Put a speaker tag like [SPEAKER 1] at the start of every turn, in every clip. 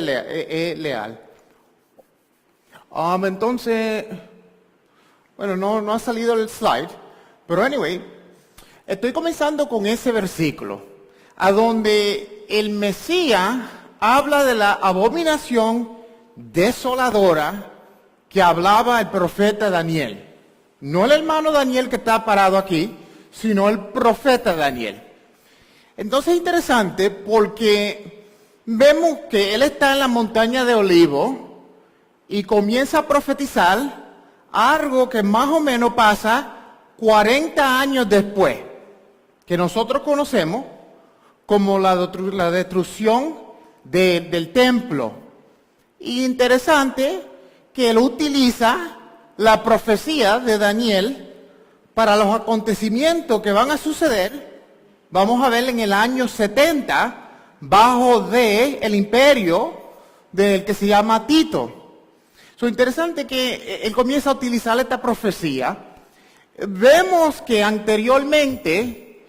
[SPEAKER 1] leal. Entonces, bueno, no ha salido el slide, pero anyway, estoy comenzando con ese versículo, a donde el Mesías habla de la abominación desoladora que hablaba el profeta Daniel. No el hermano Daniel que está parado aquí, sino el profeta Daniel. Entonces es interesante porque vemos que él está en la montaña de Olivos y comienza a profetizar algo que más o menos pasa 40 años después, que nosotros conocemos como la destrucción del templo. Y interesante que él utiliza la profecía de Daniel para los acontecimientos que van a suceder. Vamos a ver en el año 70, bajo el imperio del que se llama Tito. Es interesante que él comienza a utilizar esta profecía. Vemos que anteriormente,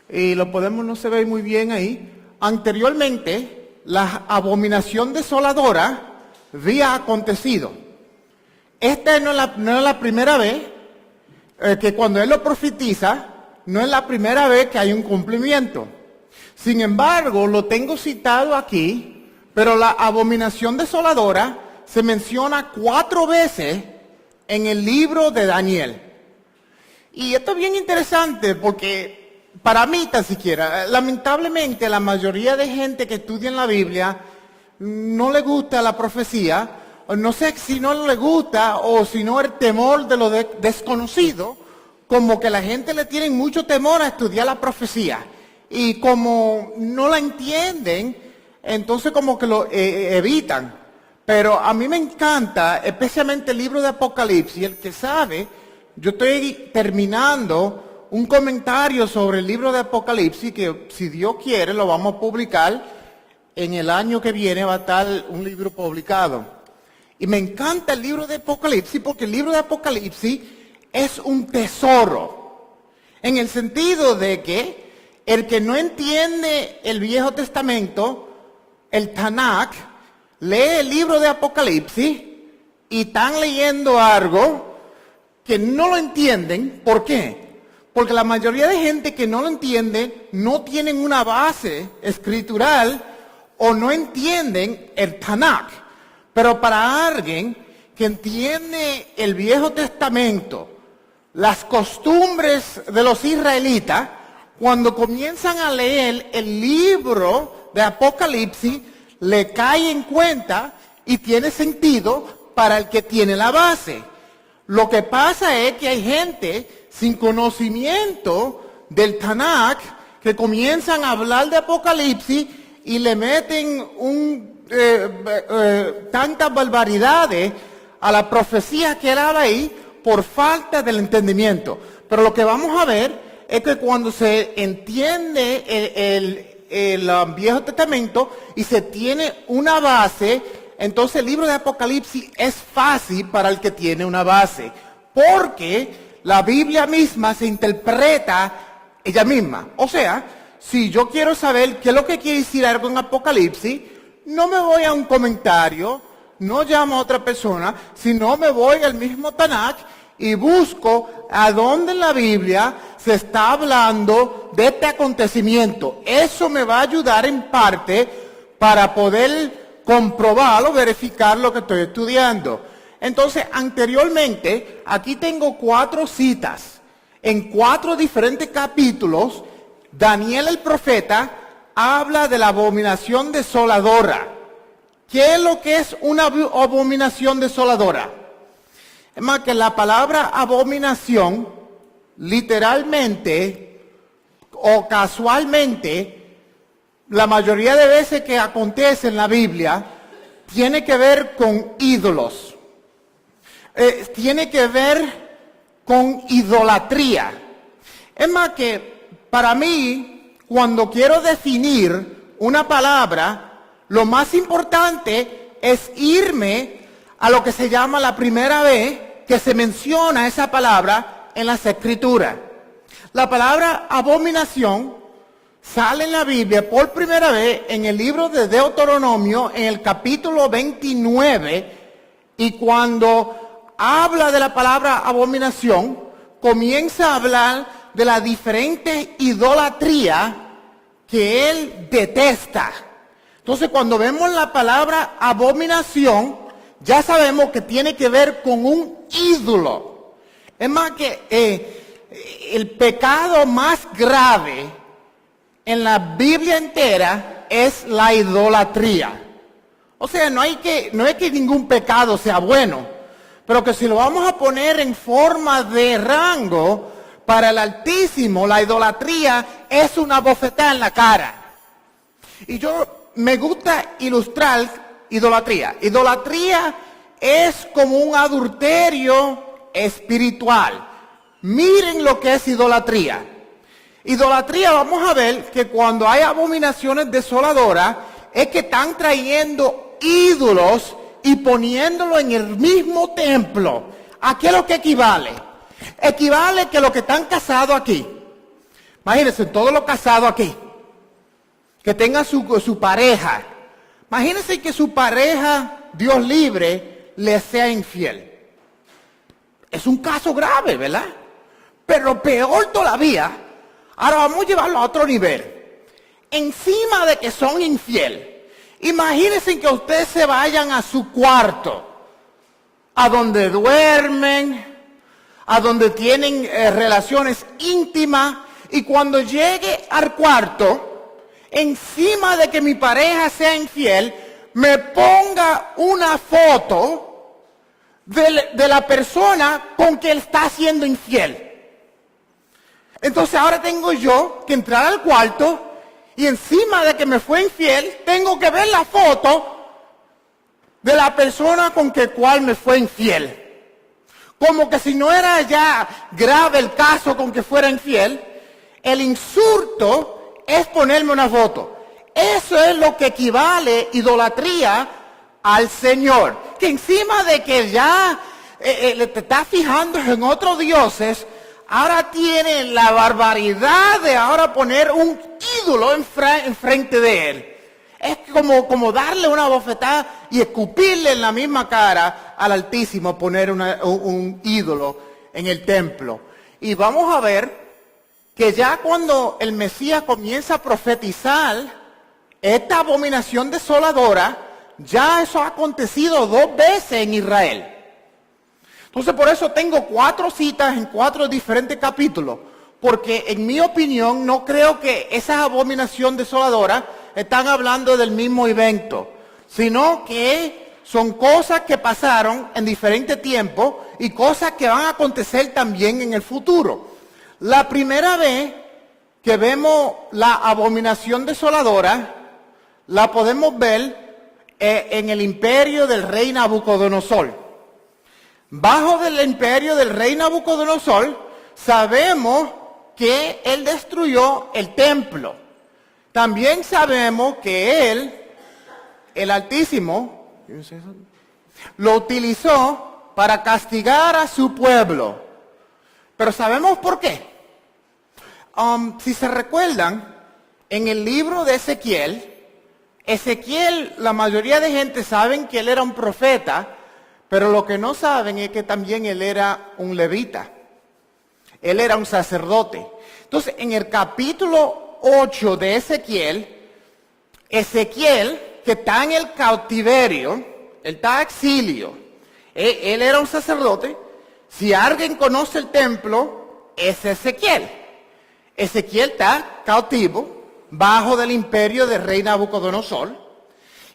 [SPEAKER 1] y lo podemos, no se ve muy bien ahí, anteriormente la abominación desoladora había acontecido. Esta no es la primera vez que cuando él lo profetiza, no es la primera vez que hay un cumplimiento. Sin embargo, lo tengo citado aquí, pero la abominación desoladora se menciona 4 veces en el libro de Daniel. Y esto es bien interesante porque para mí tan siquiera, lamentablemente la mayoría de gente que estudia en la Biblia no le gusta la profecía. No sé si no le gusta o si no el temor de lo desconocido, como que la gente le tiene mucho temor a estudiar la profecía. Y como no la entienden, entonces como que lo evitan. Pero a mí me encanta, especialmente el libro de Apocalipsis. El que sabe, yo estoy terminando un comentario sobre el libro de Apocalipsis, que si Dios quiere lo vamos a publicar. En el año que viene va a estar un libro publicado. Y me encanta el libro de Apocalipsis porque el libro de Apocalipsis es un tesoro. En el sentido de que el que no entiende el Viejo Testamento, el Tanakh, lee el libro de Apocalipsis y están leyendo algo que no lo entienden. ¿Por qué? Porque la mayoría de gente que no lo entiende no tienen una base escritural o no entienden el Tanakh. Pero para alguien que entiende el Viejo Testamento, las costumbres de los israelitas, cuando comienzan a leer el libro de Apocalipsis, le cae en cuenta y tiene sentido para el que tiene la base. Lo que pasa es que hay gente sin conocimiento del Tanakh que comienzan a hablar de Apocalipsis y le meten tantas barbaridades a la profecía que él habla ahí por falta del entendimiento. Pero lo que vamos a ver es que cuando se entiende el Viejo Testamento y se tiene una base, entonces el libro de Apocalipsis es fácil para el que tiene una base, porque la Biblia misma se interpreta ella misma. O sea, si yo quiero saber qué es lo que quiere decir algo en Apocalipsis, no me voy a un comentario, no llamo a otra persona, sino me voy al mismo Tanakh y busco a dónde en la Biblia se está hablando de este acontecimiento. Eso me va a ayudar en parte para poder comprobar o verificar lo que estoy estudiando. Entonces, anteriormente, aquí tengo 4 citas. En 4 diferentes capítulos, Daniel el profeta habla de la abominación desoladora. ¿Qué es lo que es una abominación desoladora? Es más, que la palabra abominación, literalmente o casualmente, la mayoría de veces que acontece en la Biblia, tiene que ver con ídolos. Tiene que ver con idolatría. Es más, que para mí, cuando quiero definir una palabra, lo más importante es irme a lo que se llama la primera vez que se menciona esa palabra en las Escrituras. La palabra abominación sale en la Biblia por primera vez en el libro de Deuteronomio, en el capítulo 29, y cuando habla de la palabra abominación, comienza a hablar de la diferente idolatría que él detesta. Entonces, cuando vemos la palabra abominación, ya sabemos que tiene que ver con un ídolo. Es más que el pecado más grave en la Biblia entera es la idolatría. O sea, no es que ningún pecado sea bueno, pero que si lo vamos a poner en forma de rango, para el Altísimo, la idolatría es una bofetada en la cara. Y me gusta ilustrar idolatría. Idolatría es como un adulterio espiritual. Miren lo que es idolatría. Idolatría, vamos a ver que cuando hay abominaciones desoladoras, es que están trayendo ídolos y poniéndolo en el mismo templo. ¿A qué es lo que equivale? Equivale que los que están casados aquí, imagínense todos los casados aquí, que tengan su pareja, imagínense que su pareja, Dios libre, le sea infiel. Es un caso grave, ¿verdad? Pero peor todavía, ahora vamos a llevarlo a otro nivel. Encima de que son infiel, imagínense que ustedes se vayan a su cuarto, a donde duermen, a donde tienen relaciones íntimas, y cuando llegue al cuarto, encima de que mi pareja sea infiel, me ponga una foto de la persona con que él está siendo infiel. Entonces ahora tengo yo que entrar al cuarto y encima de que me fue infiel, tengo que ver la foto de la persona con que cual me fue infiel. Como que si no era ya grave el caso con que fuera infiel, el insulto es ponerme una foto. Eso es lo que equivale idolatría al Señor. Que encima de que ya te estás fijando en otros dioses, ahora tiene la barbaridad de ahora poner un ídolo enfrente de él. Es como darle una bofetada y escupirle en la misma cara al Altísimo, poner un ídolo en el templo. Y vamos a ver que ya cuando el Mesías comienza a profetizar esta abominación desoladora, ya eso ha acontecido 2 veces en Israel. Entonces por eso tengo 4 citas en 4 diferentes capítulos, porque en mi opinión no creo que esa abominación desoladora están hablando del mismo evento, sino que son cosas que pasaron en diferentes tiempos y cosas que van a acontecer también en el futuro. La primera vez que vemos la abominación desoladora, la podemos ver en el imperio del rey Nabucodonosor. Bajo del imperio del rey Nabucodonosor, sabemos que él destruyó el templo. También sabemos que él, el Altísimo, lo utilizó para castigar a su pueblo. Pero ¿sabemos por qué? Si se recuerdan, en el libro de Ezequiel, la mayoría de gente saben que él era un profeta, pero lo que no saben es que también él era un levita. Él era un sacerdote. Entonces, en el capítulo 8 de Ezequiel, que está en el cautiverio, él está exilio, él era un sacerdote. Si alguien conoce el templo, es Ezequiel. Ezequiel está cautivo, bajo del imperio del rey Nabucodonosor.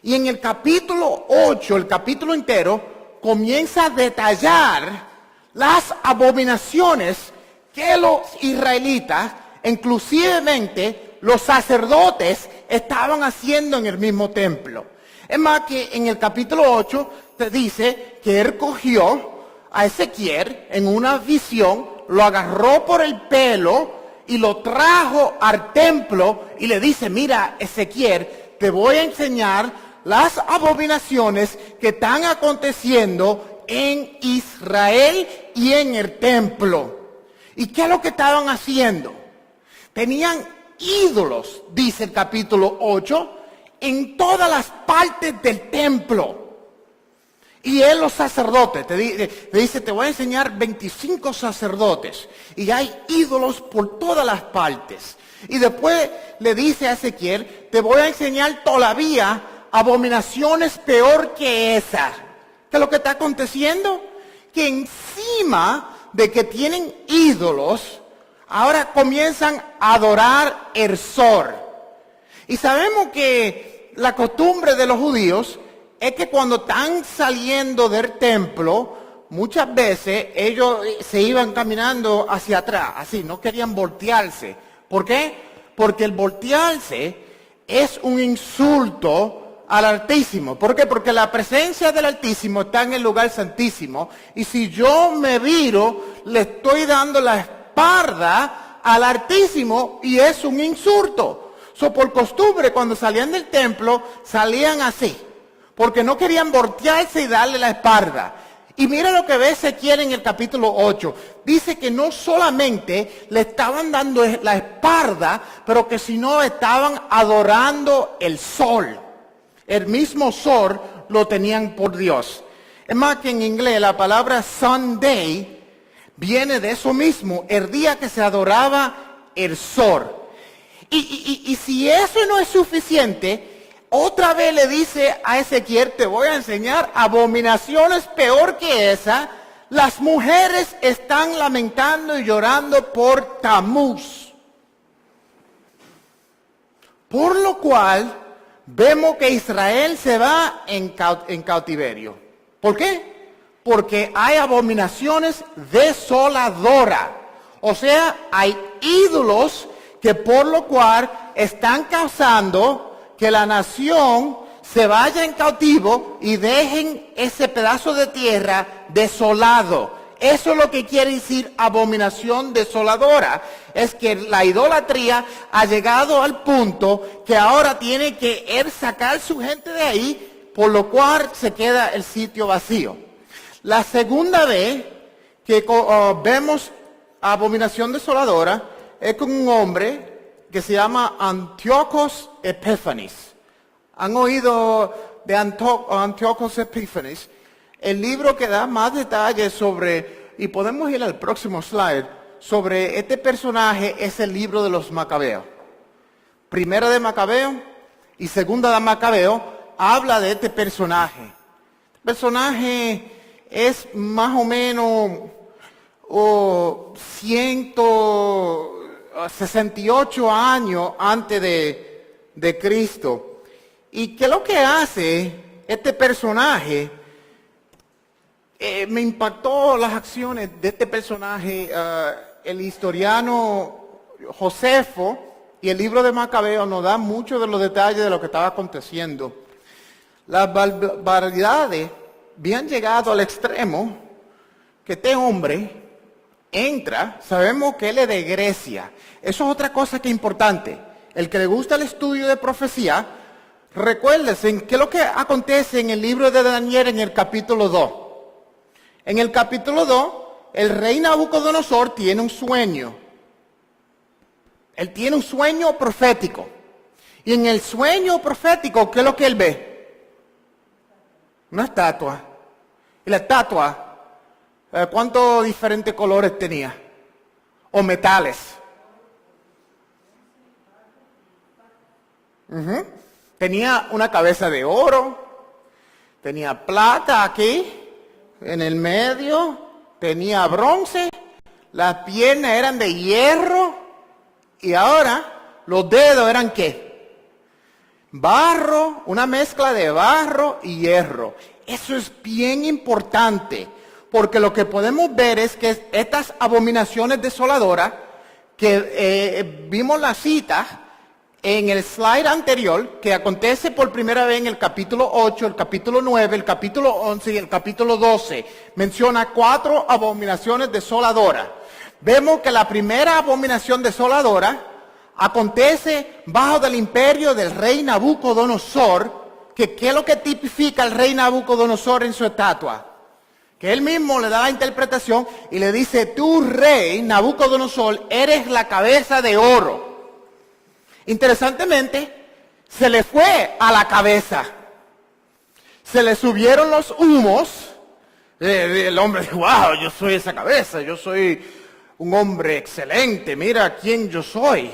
[SPEAKER 1] Y en el capítulo 8, el capítulo entero, comienza a detallar las abominaciones que los israelitas, inclusivemente los sacerdotes, estaban haciendo en el mismo templo. Es más que en el capítulo 8 te dice que él cogió a Ezequiel en una visión, lo agarró por el pelo y lo trajo al templo y le dice: mira, Ezequiel, te voy a enseñar las abominaciones que están aconteciendo en Israel y en el templo. ¿Y qué es lo que estaban haciendo? Tenían ídolos, dice el capítulo 8, en todas las partes del templo. Y él, los sacerdotes, te dice, te voy a enseñar 25 sacerdotes. Y hay ídolos por todas las partes. Y después le dice a Ezequiel, te voy a enseñar todavía abominaciones peor que esas. ¿Qué es lo que está aconteciendo? Que encima de que tienen ídolos, ahora comienzan a adorar el sol. Y sabemos que la costumbre de los judíos es que cuando están saliendo del templo, muchas veces ellos se iban caminando hacia atrás, así, no querían voltearse. ¿Por qué? Porque el voltearse es un insulto al Altísimo. ¿Por qué? Porque la presencia del Altísimo está en el lugar santísimo. Y si yo me viro, le estoy dando la espalda al Altísimo y es un insulto. Por costumbre, cuando salían del templo, salían así. Porque no querían voltearse y darle la espalda. Y mira lo que ve Ezequiel en el capítulo 8. Dice que no solamente le estaban dando la espalda, pero que sino estaban adorando el sol. El mismo sol lo tenían por Dios. Es más que en inglés la palabra Sunday viene de eso mismo, el día que se adoraba el sol. Y si eso no es suficiente, otra vez le dice a Ezequiel, te voy a enseñar abominaciones peor que esa. Las mujeres están lamentando y llorando por Tamuz. Por lo cual, vemos que Israel se va en cautiverio. ¿Por qué? Porque hay abominaciones desoladoras. O sea, hay ídolos que por lo cual están causando que la nación se vaya en cautivo y dejen ese pedazo de tierra desolado. Eso es lo que quiere decir abominación desoladora. Es que la idolatría ha llegado al punto que ahora tiene que él sacar su gente de ahí, por lo cual se queda el sitio vacío. La segunda vez que vemos abominación desoladora es con un hombre que se llama Antiochos Epífanes. ¿Han oído de Antiochos Epífanes? El libro que da más detalles sobre, y podemos ir al próximo slide, sobre este personaje es el libro de los Macabeos. Primera de Macabeo y segunda de Macabeo habla de este personaje. El personaje es más o menos 168 años antes de Cristo. ¿Y qué es lo que hace este personaje? Me impactó las acciones de este personaje, el historiano Josefo y el libro de Macabeo nos dan muchos de los detalles de lo que estaba aconteciendo. Las barbaridades habían llegado al extremo que este hombre entra, sabemos que él es de Grecia. Eso es otra cosa que es importante. El que le gusta el estudio de profecía, recuérdense qué es lo que acontece en el libro de Daniel en el capítulo 2. En el capítulo 2, el rey Nabucodonosor tiene un sueño. Él tiene un sueño profético. Y en el sueño profético, ¿qué es lo que él ve? Una estatua. Y la estatua, ¿cuántos diferentes colores tenía? O metales. Tenía una cabeza de oro, tenía plata aquí, en el medio, tenía bronce, las piernas eran de hierro, y ahora los dedos eran ¿qué? Barro, una mezcla de barro y hierro. Eso es bien importante, porque lo que podemos ver es que estas abominaciones desoladoras, que vimos la cita en el slide anterior, que acontece por primera vez en el capítulo 8, el capítulo 9, el capítulo 11 y el capítulo 12, menciona 4 abominaciones desoladoras. Vemos que la primera abominación desoladora acontece bajo del imperio del rey Nabucodonosor, que ¿qué es lo que tipifica el rey Nabucodonosor en su estatua? Que él mismo le da la interpretación y le dice, tú rey Nabucodonosor eres la cabeza de oro. Interesantemente, se le fue a la cabeza. Se le subieron los humos. El hombre dijo, wow, yo soy esa cabeza, yo soy un hombre excelente, mira quién yo soy.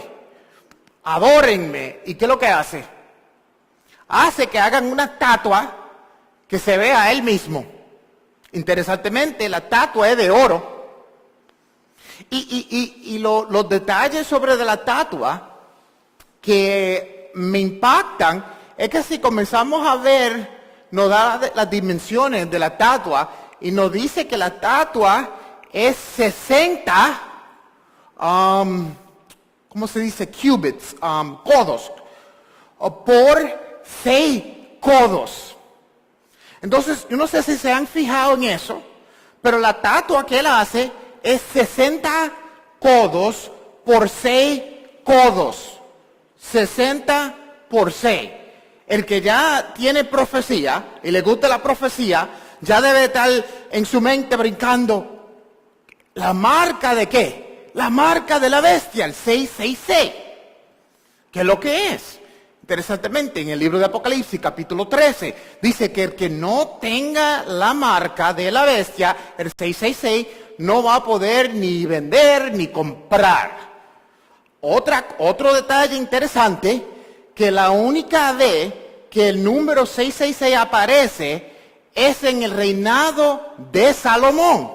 [SPEAKER 1] Adórenme. ¿Y qué es lo que hace? Hace que hagan una estatua que se vea a él mismo. Interesantemente, la estatua es de oro. Y los detalles sobre de la estatua que me impactan es que si comenzamos a ver, nos da las dimensiones de la estatua y nos dice que la estatua es 60, ¿cómo se dice? Cubits, codos, por 6 codos. Entonces, yo no sé si se han fijado en eso, pero la estatua que él hace es 60 codos por 6 codos. 60 por 6. El que ya tiene profecía y le gusta la profecía, ya debe estar en su mente brincando. ¿La marca de qué? La marca de la bestia, el 666. ¿Qué es lo que es? Interesantemente, en el libro de Apocalipsis, capítulo 13, dice que el que no tenga la marca de la bestia, el 666, no va a poder ni vender ni comprar. Otro detalle interesante, que la única vez que el número 666 aparece es en el reinado de Salomón,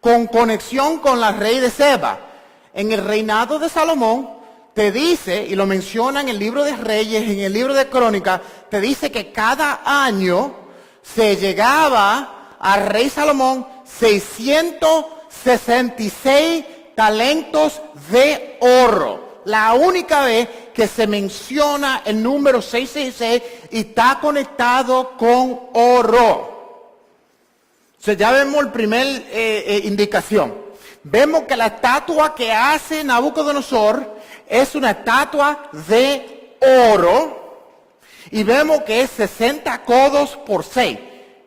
[SPEAKER 1] con conexión con la rey de Seba. En el reinado de Salomón te dice, y lo menciona en el libro de Reyes, en el libro de Crónicas, te dice que cada año se llegaba al rey Salomón 666 talentos de oro. La única vez que se menciona el número 666 y está conectado con oro. O sea, ya vemos la primera indicación. Vemos que la estatua que hace Nabucodonosor es una estatua de oro. Y vemos que es 60 codos por 6.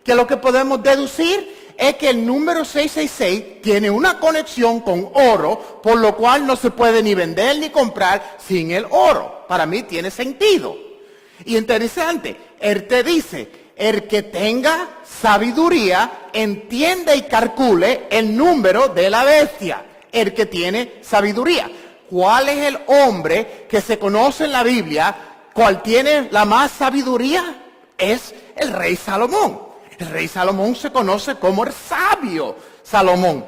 [SPEAKER 1] Que lo que podemos deducir es que el número 666 tiene una conexión con oro, por lo cual no se puede ni vender ni comprar sin el oro. Para mí tiene sentido. Y interesante, él te dice, el que tenga sabiduría, entienda y calcule el número de la bestia. El que tiene sabiduría. ¿Cuál es el hombre que se conoce en la Biblia, cuál tiene la más sabiduría? Es el rey Salomón. El rey Salomón se conoce como el sabio Salomón.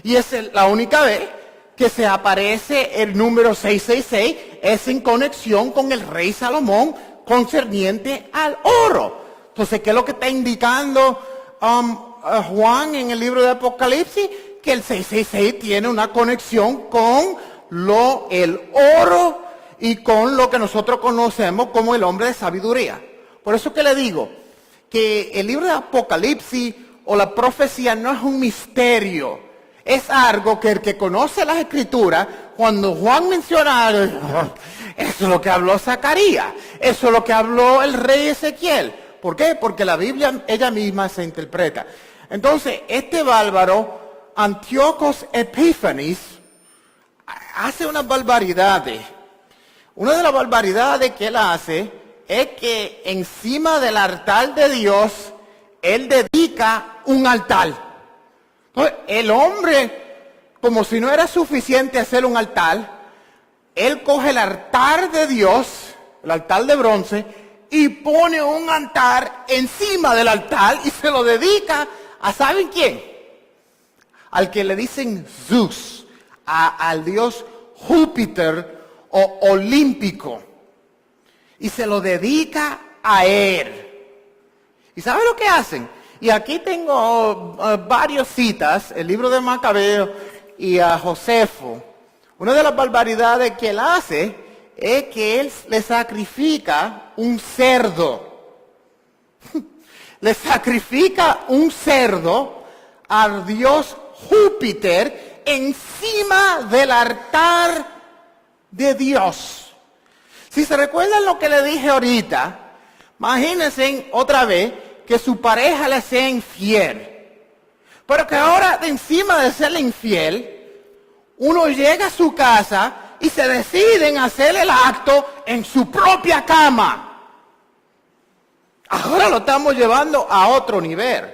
[SPEAKER 1] Y es la única vez que se aparece el número 666, es en conexión con el rey Salomón concerniente al oro. Entonces, ¿qué es lo que está indicando Juan en el libro de Apocalipsis? Que el 666 tiene una conexión con el oro y con lo que nosotros conocemos como el hombre de sabiduría. Por eso que le digo que el libro de Apocalipsis o la profecía no es un misterio. Es algo que el que conoce las Escrituras, cuando Juan menciona, eso es lo que habló Zacarías, eso es lo que habló el rey Ezequiel. ¿Por qué? Porque la Biblia ella misma se interpreta. Entonces, este bárbaro, Antíoco Epífanes, hace unas barbaridades. Una de las barbaridades que él hace es que encima del altar de Dios, él dedica un altar. Entonces, el hombre, como si no era suficiente hacer un altar, él coge el altar de Dios, el altar de bronce, y pone un altar encima del altar y se lo dedica a ¿saben quién? Al que le dicen Zeus, al dios Júpiter o olímpico. Y se lo dedica a él. ¿Y sabe lo que hacen? Y aquí tengo varias citas, el libro de Macabeo y a Josefo. Una de las barbaridades que él hace es que él le sacrifica un cerdo. Le sacrifica un cerdo al dios Júpiter encima del altar de Dios. Si se recuerdan lo que le dije ahorita, imagínense otra vez que su pareja le sea infiel. Pero que ahora, de encima de serle infiel, uno llega a su casa y se deciden hacer el acto en su propia cama. Ahora lo estamos llevando a otro nivel.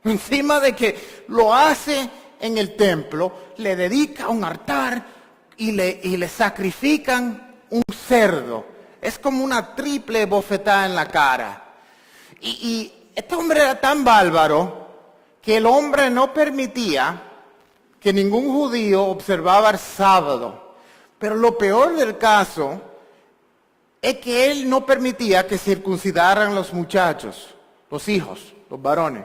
[SPEAKER 1] Encima de que lo hace en el templo, le dedica un altar y le sacrifican un cerdo. Es como una triple bofetada en la cara. Y este hombre era tan bárbaro que el hombre no permitía que ningún judío observaba el sábado. Pero lo peor del caso es que él no permitía que circuncidaran los muchachos, los hijos, los varones.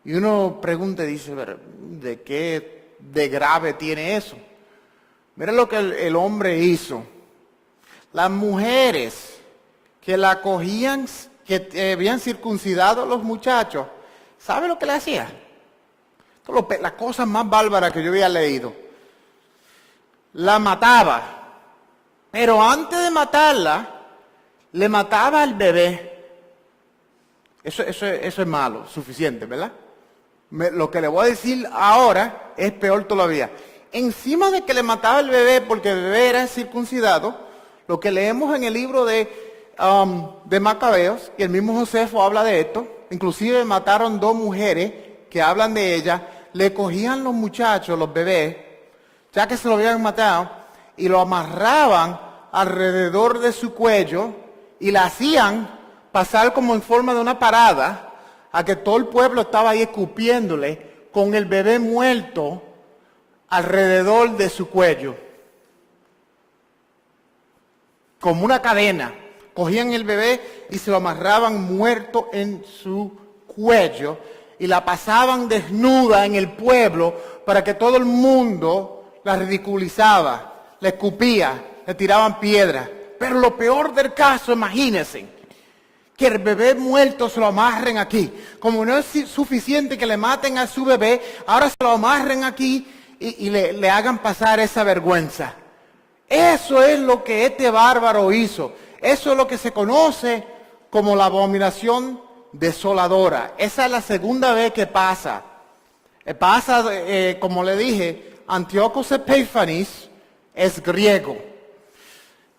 [SPEAKER 1] Y uno pregunta y dice, ¿de qué de grave tiene eso? Mira lo que el hombre hizo. Las mujeres que la cogían, que habían circuncidado a los muchachos, ¿sabe lo que le hacía? La cosa más bárbara que yo había leído. La mataba. Pero antes de matarla, le mataba al bebé. Eso es malo, suficiente, ¿verdad? Lo que le voy a decir ahora es peor todavía. Encima de que le mataba al bebé porque el bebé era circuncidado, lo que leemos en el libro de Macabeos, y el mismo Josefo habla de esto, inclusive mataron 2 mujeres que hablan de ella, le cogían los muchachos, los bebés, ya que se lo habían matado, y lo amarraban alrededor de su cuello y la hacían pasar como en forma de una parada a que todo el pueblo estaba ahí escupiéndole con el bebé muerto alrededor de su cuello. Como una cadena. Cogían el bebé y se lo amarraban muerto en su cuello y la pasaban desnuda en el pueblo para que todo el mundo la ridiculizaba, la escupía, le tiraban piedras. Pero lo peor del caso, imagínense, que el bebé muerto se lo amarren aquí. Como no es suficiente que le maten a su bebé, ahora se lo amarren aquí y le hagan pasar esa vergüenza. Eso es lo que este bárbaro hizo. Eso es lo que se conoce como la abominación desoladora. Esa es la segunda vez que pasa. Pasa, como le dije, Antíoco Epífanes es griego.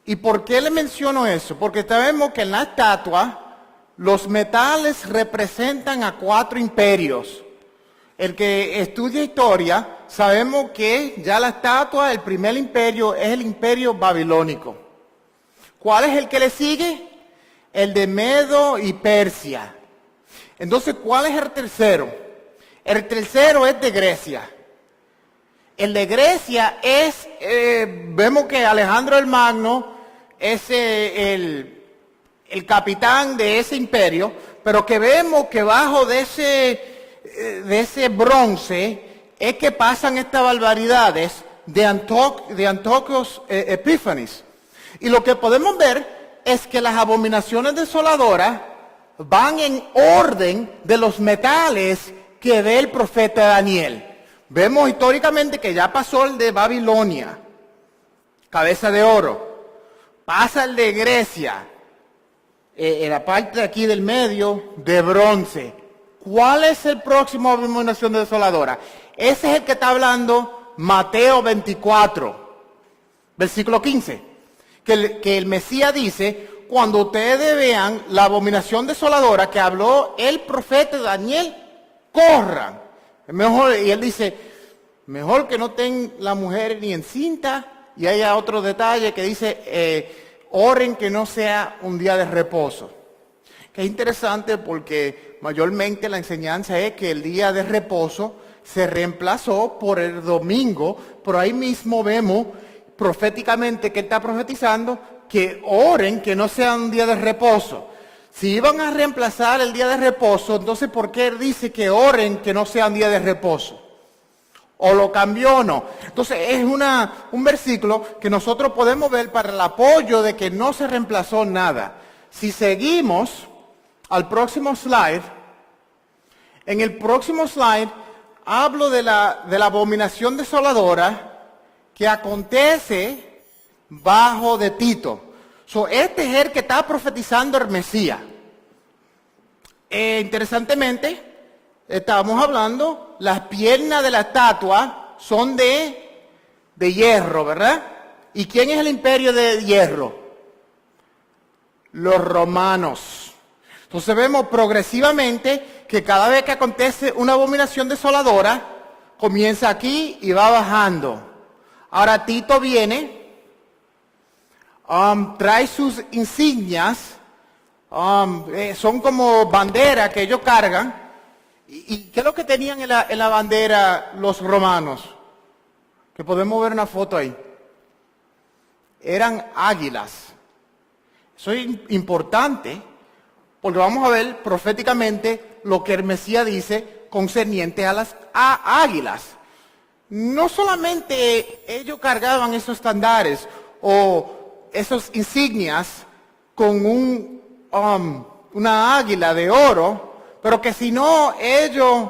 [SPEAKER 1] ¿Y por qué le menciono eso? Porque sabemos que en la estatua los metales representan a 4 imperios. El que estudia historia, sabemos que ya la estatua, el primer imperio, es el imperio babilónico. ¿Cuál es el que le sigue? El de Medo y Persia. Entonces, ¿cuál es el tercero? El tercero es de Grecia. El de Grecia es, vemos que Alejandro el Magno es el capitán de ese imperio, pero que vemos que bajo de ese bronce es que pasan estas barbaridades de Antíoco Epífanes. Y lo que podemos ver es que las abominaciones desoladoras van en orden de los metales que ve el profeta Daniel. Vemos históricamente que ya pasó el de Babilonia, cabeza de oro. Pasa el de Grecia, en la parte de aquí del medio, de bronce. ¿Cuál es el próximo abominación desoladora? Ese es el que está hablando Mateo 24, versículo 15. Que el Mesías dice, cuando ustedes vean la abominación desoladora que habló el profeta Daniel, corran. Mejor, y él dice, mejor que no estén la mujer ni encinta. Y hay otro detalle que dice, oren que no sea un día de reposo. Que es interesante porque mayormente la enseñanza es que el día de reposo se reemplazó por el domingo. Por ahí mismo vemos proféticamente que está profetizando que oren que no sea un día de reposo. Si iban a reemplazar el día de reposo, entonces ¿por qué él dice que oren que no sea un día de reposo? ¿O lo cambió o no? Entonces es un versículo que nosotros podemos ver para el apoyo de que no se reemplazó nada. Si seguimos al próximo slide, en el próximo slide hablo de la abominación desoladora que acontece bajo de Tito. Este es el que está profetizando el Mesías. Interesantemente, estábamos hablando, las piernas de la estatua son de hierro, ¿verdad? ¿Y quién es el imperio de hierro? Los romanos. Entonces vemos progresivamente que cada vez que acontece una abominación desoladora, comienza aquí y va bajando. Ahora Tito viene, trae sus insignias, son como banderas que ellos cargan. ¿Y qué es lo que tenían en la bandera los romanos? Que podemos ver una foto ahí. Eran águilas. Eso es importante porque vamos a ver proféticamente lo que el Mesías dice concerniente a las águilas. No solamente ellos cargaban esos estandares o esas insignias con una águila de oro, pero que si no ellos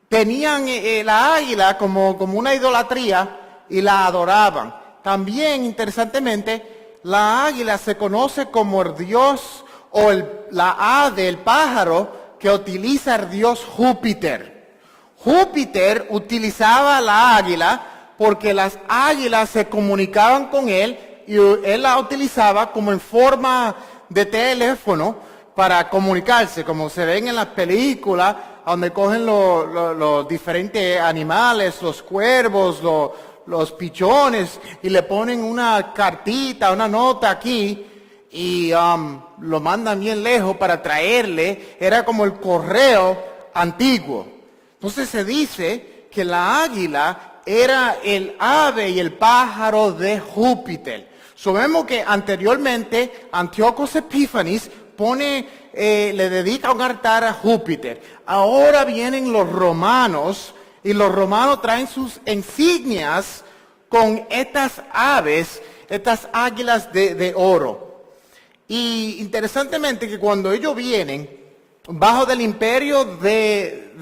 [SPEAKER 1] tenían la águila como una idolatría y la adoraban. También, interesantemente, la águila se conoce como el dios o la ave, el pájaro que utiliza el dios Júpiter. Júpiter utilizaba la águila porque las águilas se comunicaban con él y él la utilizaba como en forma de teléfono para comunicarse, como se ven en las películas, donde cogen los diferentes animales, los cuervos, los pichones, y le ponen una cartita, una nota aquí, y lo mandan bien lejos para traerle. Era como el correo antiguo. Entonces se dice que la águila era el ave y el pájaro de Júpiter. Sabemos que anteriormente Antíoco Epífanes le dedica un altar a Júpiter. Ahora vienen los romanos y los romanos traen sus insignias con estas aves, estas águilas de oro. Y interesantemente que cuando ellos vienen bajo del imperio de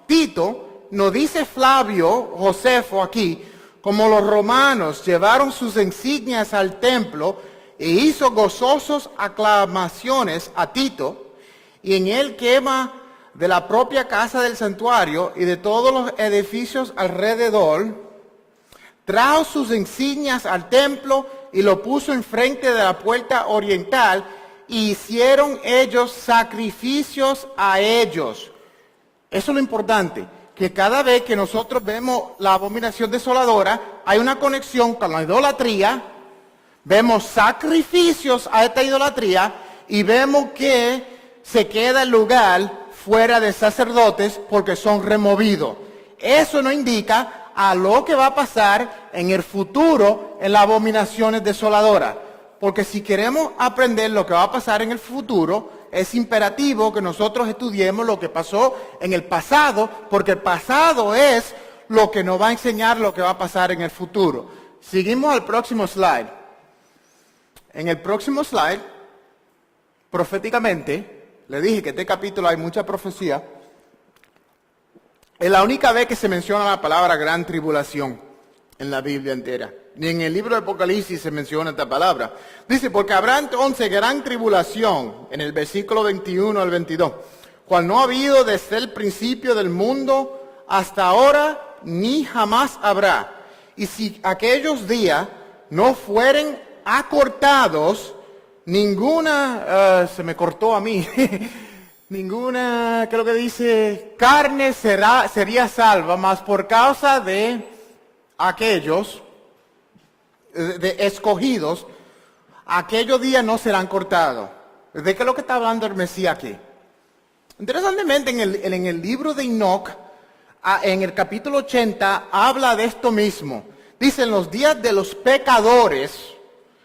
[SPEAKER 1] Tito, nos dice Flavio Josefo aquí, como los romanos llevaron sus insignias al templo e hizo gozosos aclamaciones a Tito, y en él quema de la propia casa del santuario y de todos los edificios alrededor, trajo sus insignias al templo y lo puso enfrente de la puerta oriental, y hicieron ellos sacrificios a ellos. Eso es lo importante, que cada vez que nosotros vemos la abominación desoladora, hay una conexión con la idolatría, vemos sacrificios a esta idolatría y vemos que se queda el lugar fuera de sacerdotes porque son removidos. Eso nos indica a lo que va a pasar en el futuro en las abominaciones desoladoras. Porque si queremos aprender lo que va a pasar en el futuro, es imperativo que nosotros estudiemos lo que pasó en el pasado, porque el pasado es lo que nos va a enseñar lo que va a pasar en el futuro. Seguimos al próximo slide. En el próximo slide, proféticamente, le dije que en este capítulo hay mucha profecía. Es la única vez que se menciona la palabra gran tribulación en la Biblia entera. Ni en el libro de Apocalipsis se menciona esta palabra. Dice, porque habrá entonces gran tribulación, en el versículo 21 al 22, cual no ha habido desde el principio del mundo hasta ahora, ni jamás habrá. Y si aquellos días no fueren acortados, ninguna, se me cortó a mí, ninguna, creo que dice, carne sería salva, mas por causa de aquellos de escogidos, aquellos días no serán cortados. ¿De qué es lo que está hablando el Mesías aquí? Interesantemente, en el libro de Enoch, en el capítulo 80, habla de esto mismo. Dice, en los días de los pecadores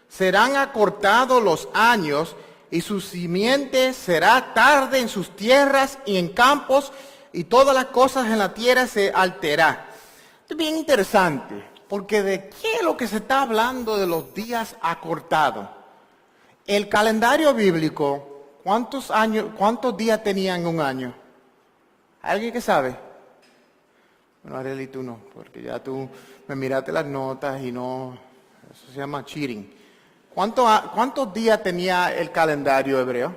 [SPEAKER 1] serán acortados los años, y su simiente será tarde en sus tierras y en campos, y todas las cosas en la tierra se alterarán. Esto es bien interesante, porque ¿de qué es lo que se está hablando de los días acortados? El calendario bíblico, ¿cuántos días tenía en un año? ¿Alguien que sabe? Bueno, Arely, tú no, porque ya tú me miraste las notas y no, eso se llama cheating. ¿Cuántos días tenía el calendario hebreo?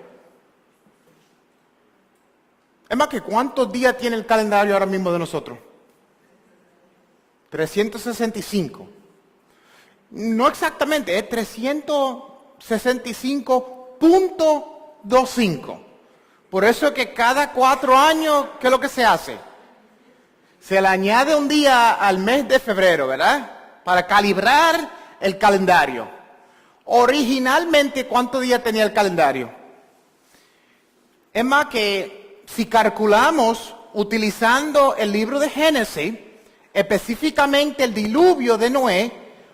[SPEAKER 1] Es más, que ¿cuántos días tiene el calendario ahora mismo de nosotros? 365. No exactamente, es 365.25. Por eso es que cada 4 años, ¿qué es lo que se hace? Se le añade un día al mes de febrero, ¿verdad? Para calibrar el calendario. Originalmente, ¿cuántos días tenía el calendario? Es más que si calculamos utilizando el libro de Génesis, específicamente el diluvio de Noé,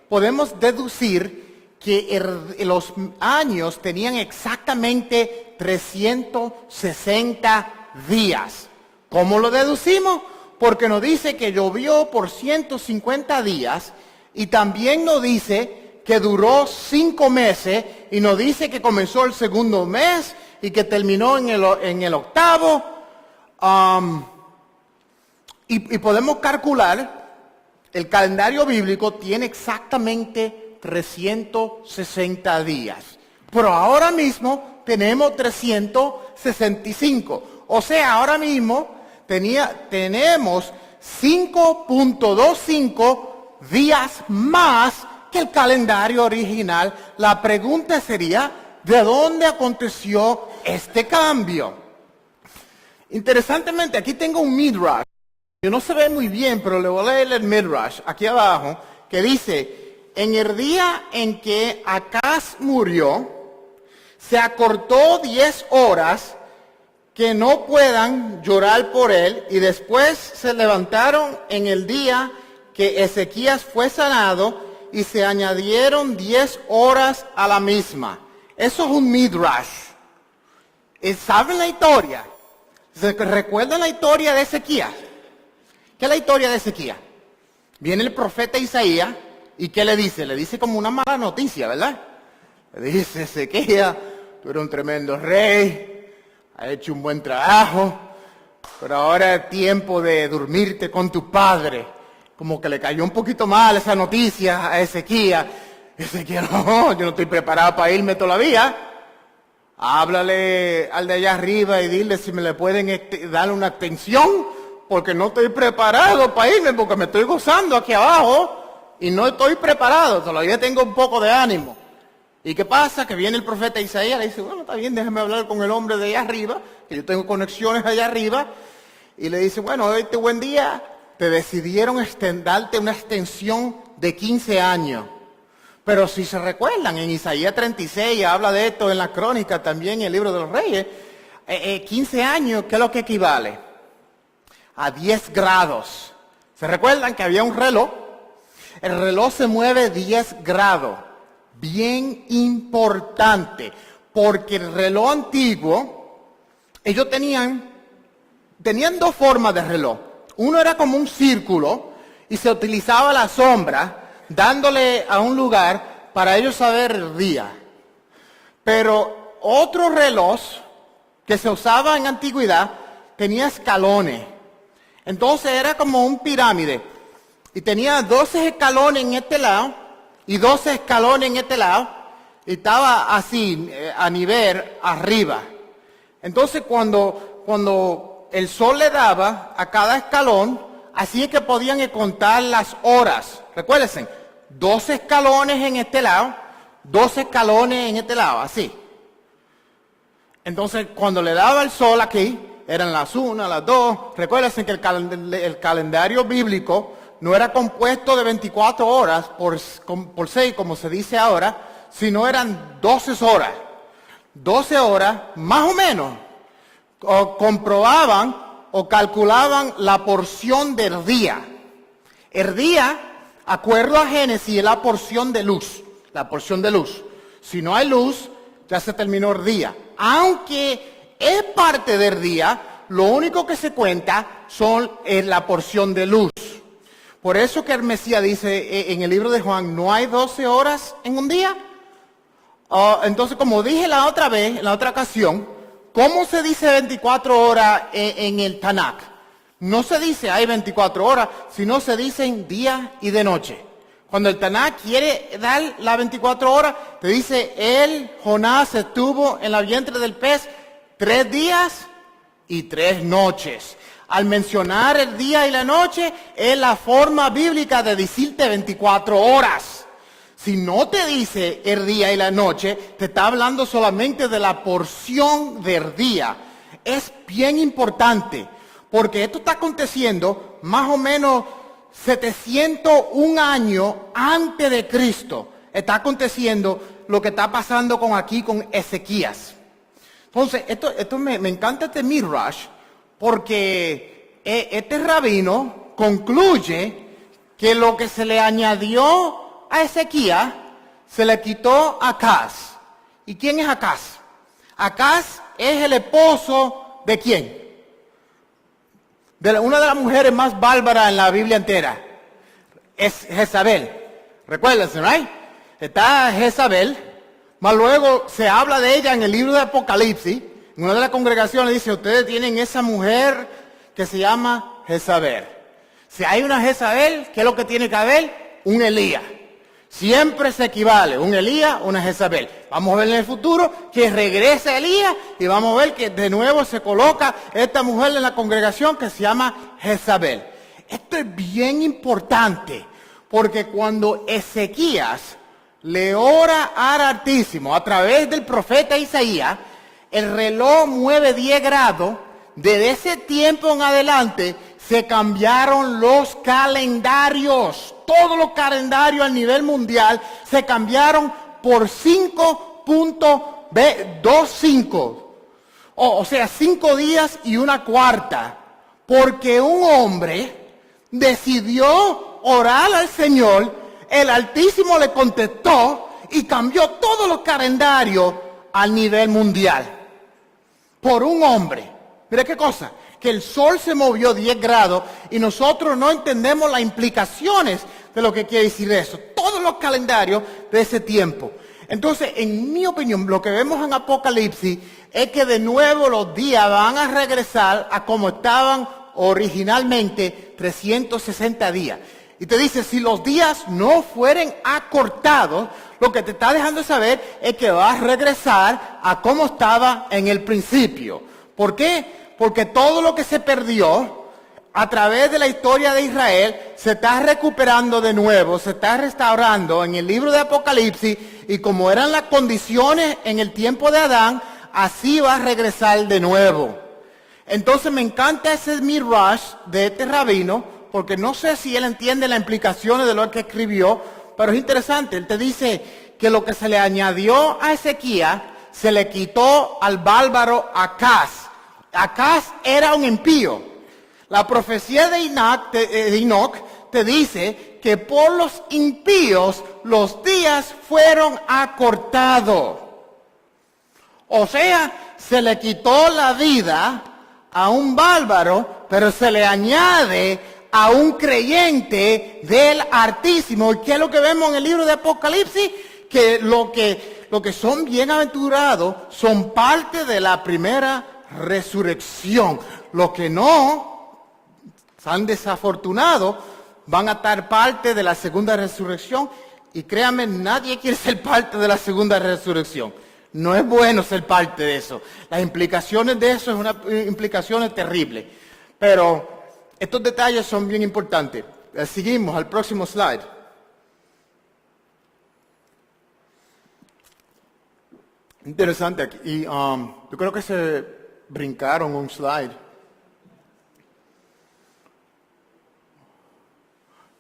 [SPEAKER 1] podemos deducir que los años tenían exactamente 360 días. ¿Cómo lo deducimos? Porque nos dice que llovió por 150 días y también nos dice que duró 5 meses y nos dice que comenzó el segundo mes y que terminó en el octavo. Y podemos calcular, el calendario bíblico tiene exactamente 360 días. Pero ahora mismo tenemos 365. O sea, ahora mismo tenemos 5.25 días más que el calendario original. La pregunta sería, ¿de dónde aconteció este cambio? Interesantemente, aquí tengo un midrash. Que no se ve muy bien, pero le voy a leer el midrash aquí abajo, que dice, en el día en que Acaz murió, se acortó 10 horas que no puedan llorar por él, y después se levantaron en el día que Ezequías fue sanado, y se añadieron 10 horas a la misma. Eso es un midrash. ¿Saben la historia? ¿Recuerdan la historia de Ezequías? ¿Qué es la historia de Ezequías? Viene el profeta Isaías, ¿y qué le dice? Le dice como una mala noticia, ¿verdad? Le dice, Ezequías, tú eres un tremendo rey, has hecho un buen trabajo, pero ahora es tiempo de dormirte con tu padre. Como que le cayó un poquito mal esa noticia a Ezequías. Ezequías, no, yo no estoy preparado para irme todavía. Háblale al de allá arriba y dile si me le pueden dar una extensión, porque no estoy preparado para irme, porque me estoy gozando aquí abajo y no estoy preparado, todavía tengo un poco de ánimo. ¿Y qué pasa? Que viene el profeta Isaías, le dice, bueno, está bien, déjame hablar con el hombre de allá arriba, que yo tengo conexiones allá arriba, y le dice, bueno, este buen día te decidieron darte una extensión de 15 años. Pero si se recuerdan, en Isaías 36 habla de esto en la crónica, también en el libro de los reyes, 15 años, ¿qué es lo que equivale? A 10 grados. ¿Se recuerdan que había un reloj? El reloj se mueve 10 grados. Bien importante, porque el reloj antiguo, ellos tenían 2 formas de reloj. Uno era como un círculo y se utilizaba la sombra, dándole a un lugar para ellos saber el día. Pero otro reloj que se usaba en antigüedad tenía escalones. Entonces era como un pirámide y tenía 12 escalones en este lado y 12 escalones en este lado y estaba así a nivel arriba. Entonces cuando el sol le daba a cada escalón, así es que podían contar las horas. Recuérdense, 12 escalones en este lado, 12 escalones en este lado, así. Entonces cuando le daba el sol aquí, eran las 1, las 2. Recuérdense que el calendario bíblico no era compuesto de 24 horas por 6, como se dice ahora, sino eran 12 horas. 12 horas, más o menos, comprobaban o calculaban la porción del día. El día, acuerdo a Génesis, es la porción de luz. La porción de luz. Si no hay luz, ya se terminó el día. Aunque es parte del día, lo único que se cuenta es la porción de luz. Por eso que el Mesías dice en el libro de Juan, ¿no hay 12 horas en un día? Entonces, como dije la otra vez, en la otra ocasión, ¿cómo se dice 24 horas en el Tanakh? No se dice hay 24 horas, sino se dicen día y de noche. Cuando el Tanakh quiere dar las 24 horas, te dice, Jonás estuvo en la vientre del pez 3 días y 3 noches. Al mencionar el día y la noche, es la forma bíblica de decirte 24 horas. Si no te dice el día y la noche, te está hablando solamente de la porción del día. Es bien importante, porque esto está aconteciendo más o menos 701 años antes de Cristo. Está aconteciendo lo que está pasando con Ezequías. Entonces, esto me encanta este Midrash, porque este rabino concluye que lo que se le añadió a Ezequías se le quitó a Acaz. ¿Y quién es Acaz? Acaz es el esposo ¿de quién? De una de las mujeres más bárbaras en la Biblia entera. Es Jezabel. Recuérdense, ¿no? Está Jezabel, más luego se habla de ella en el libro de Apocalipsis. En una de las congregaciones dice, ustedes tienen esa mujer que se llama Jezabel. Si hay una Jezabel, ¿qué es lo que tiene que haber? Un Elías. Siempre se equivale, un Elías, una Jezabel. Vamos a ver en el futuro que regrese Elías y vamos a ver que de nuevo se coloca esta mujer en la congregación que se llama Jezabel. Esto es bien importante porque cuando Ezequías le ora al Altísimo a través del profeta Isaías, el reloj mueve 10 grados. Desde ese tiempo en adelante se cambiaron los calendarios. Todos los calendarios a nivel mundial se cambiaron por 5.25. O sea, 5 días y una cuarta. Porque un hombre decidió orar al Señor, el Altísimo le contestó y cambió todos los calendarios a nivel mundial. Por un hombre. Mira qué cosa, que el sol se movió 10 grados y nosotros no entendemos las implicaciones de lo que quiere decir eso. Todos los calendarios de ese tiempo. Entonces, en mi opinión, lo que vemos en Apocalipsis es que de nuevo los días van a regresar a como estaban originalmente, 360 días. Y te dice, si los días no fueren acortados, lo que te está dejando saber es que vas a regresar a como estaba en el principio. ¿Por qué? Porque todo lo que se perdió a través de la historia de Israel se está recuperando de nuevo, se está restaurando en el libro de Apocalipsis y como eran las condiciones en el tiempo de Adán, así va a regresar de nuevo. Entonces me encanta ese midrash de este rabino, porque no sé si él entiende las implicaciones de lo que escribió, pero es interesante. Él te dice que lo que se le añadió a Ezequías se le quitó al bárbaro Acaz. Acaz era un impío. La profecía de Enoch te dice que por los impíos los días fueron acortados. O sea, se le quitó la vida a un bárbaro, pero se le añade a un creyente del Altísimo. ¿Y qué es lo que vemos en el libro de Apocalipsis? Que lo que son bienaventurados son parte de la primera resurrección. Los que no son desafortunados van a estar parte de la segunda resurrección. Y créanme, nadie quiere ser parte de la segunda resurrección. No es bueno ser parte de eso. Las implicaciones de eso es una implicaciones terribles. Pero estos detalles son bien importantes. Seguimos al próximo slide. Interesante aquí. Y yo creo que se brincaron un slide.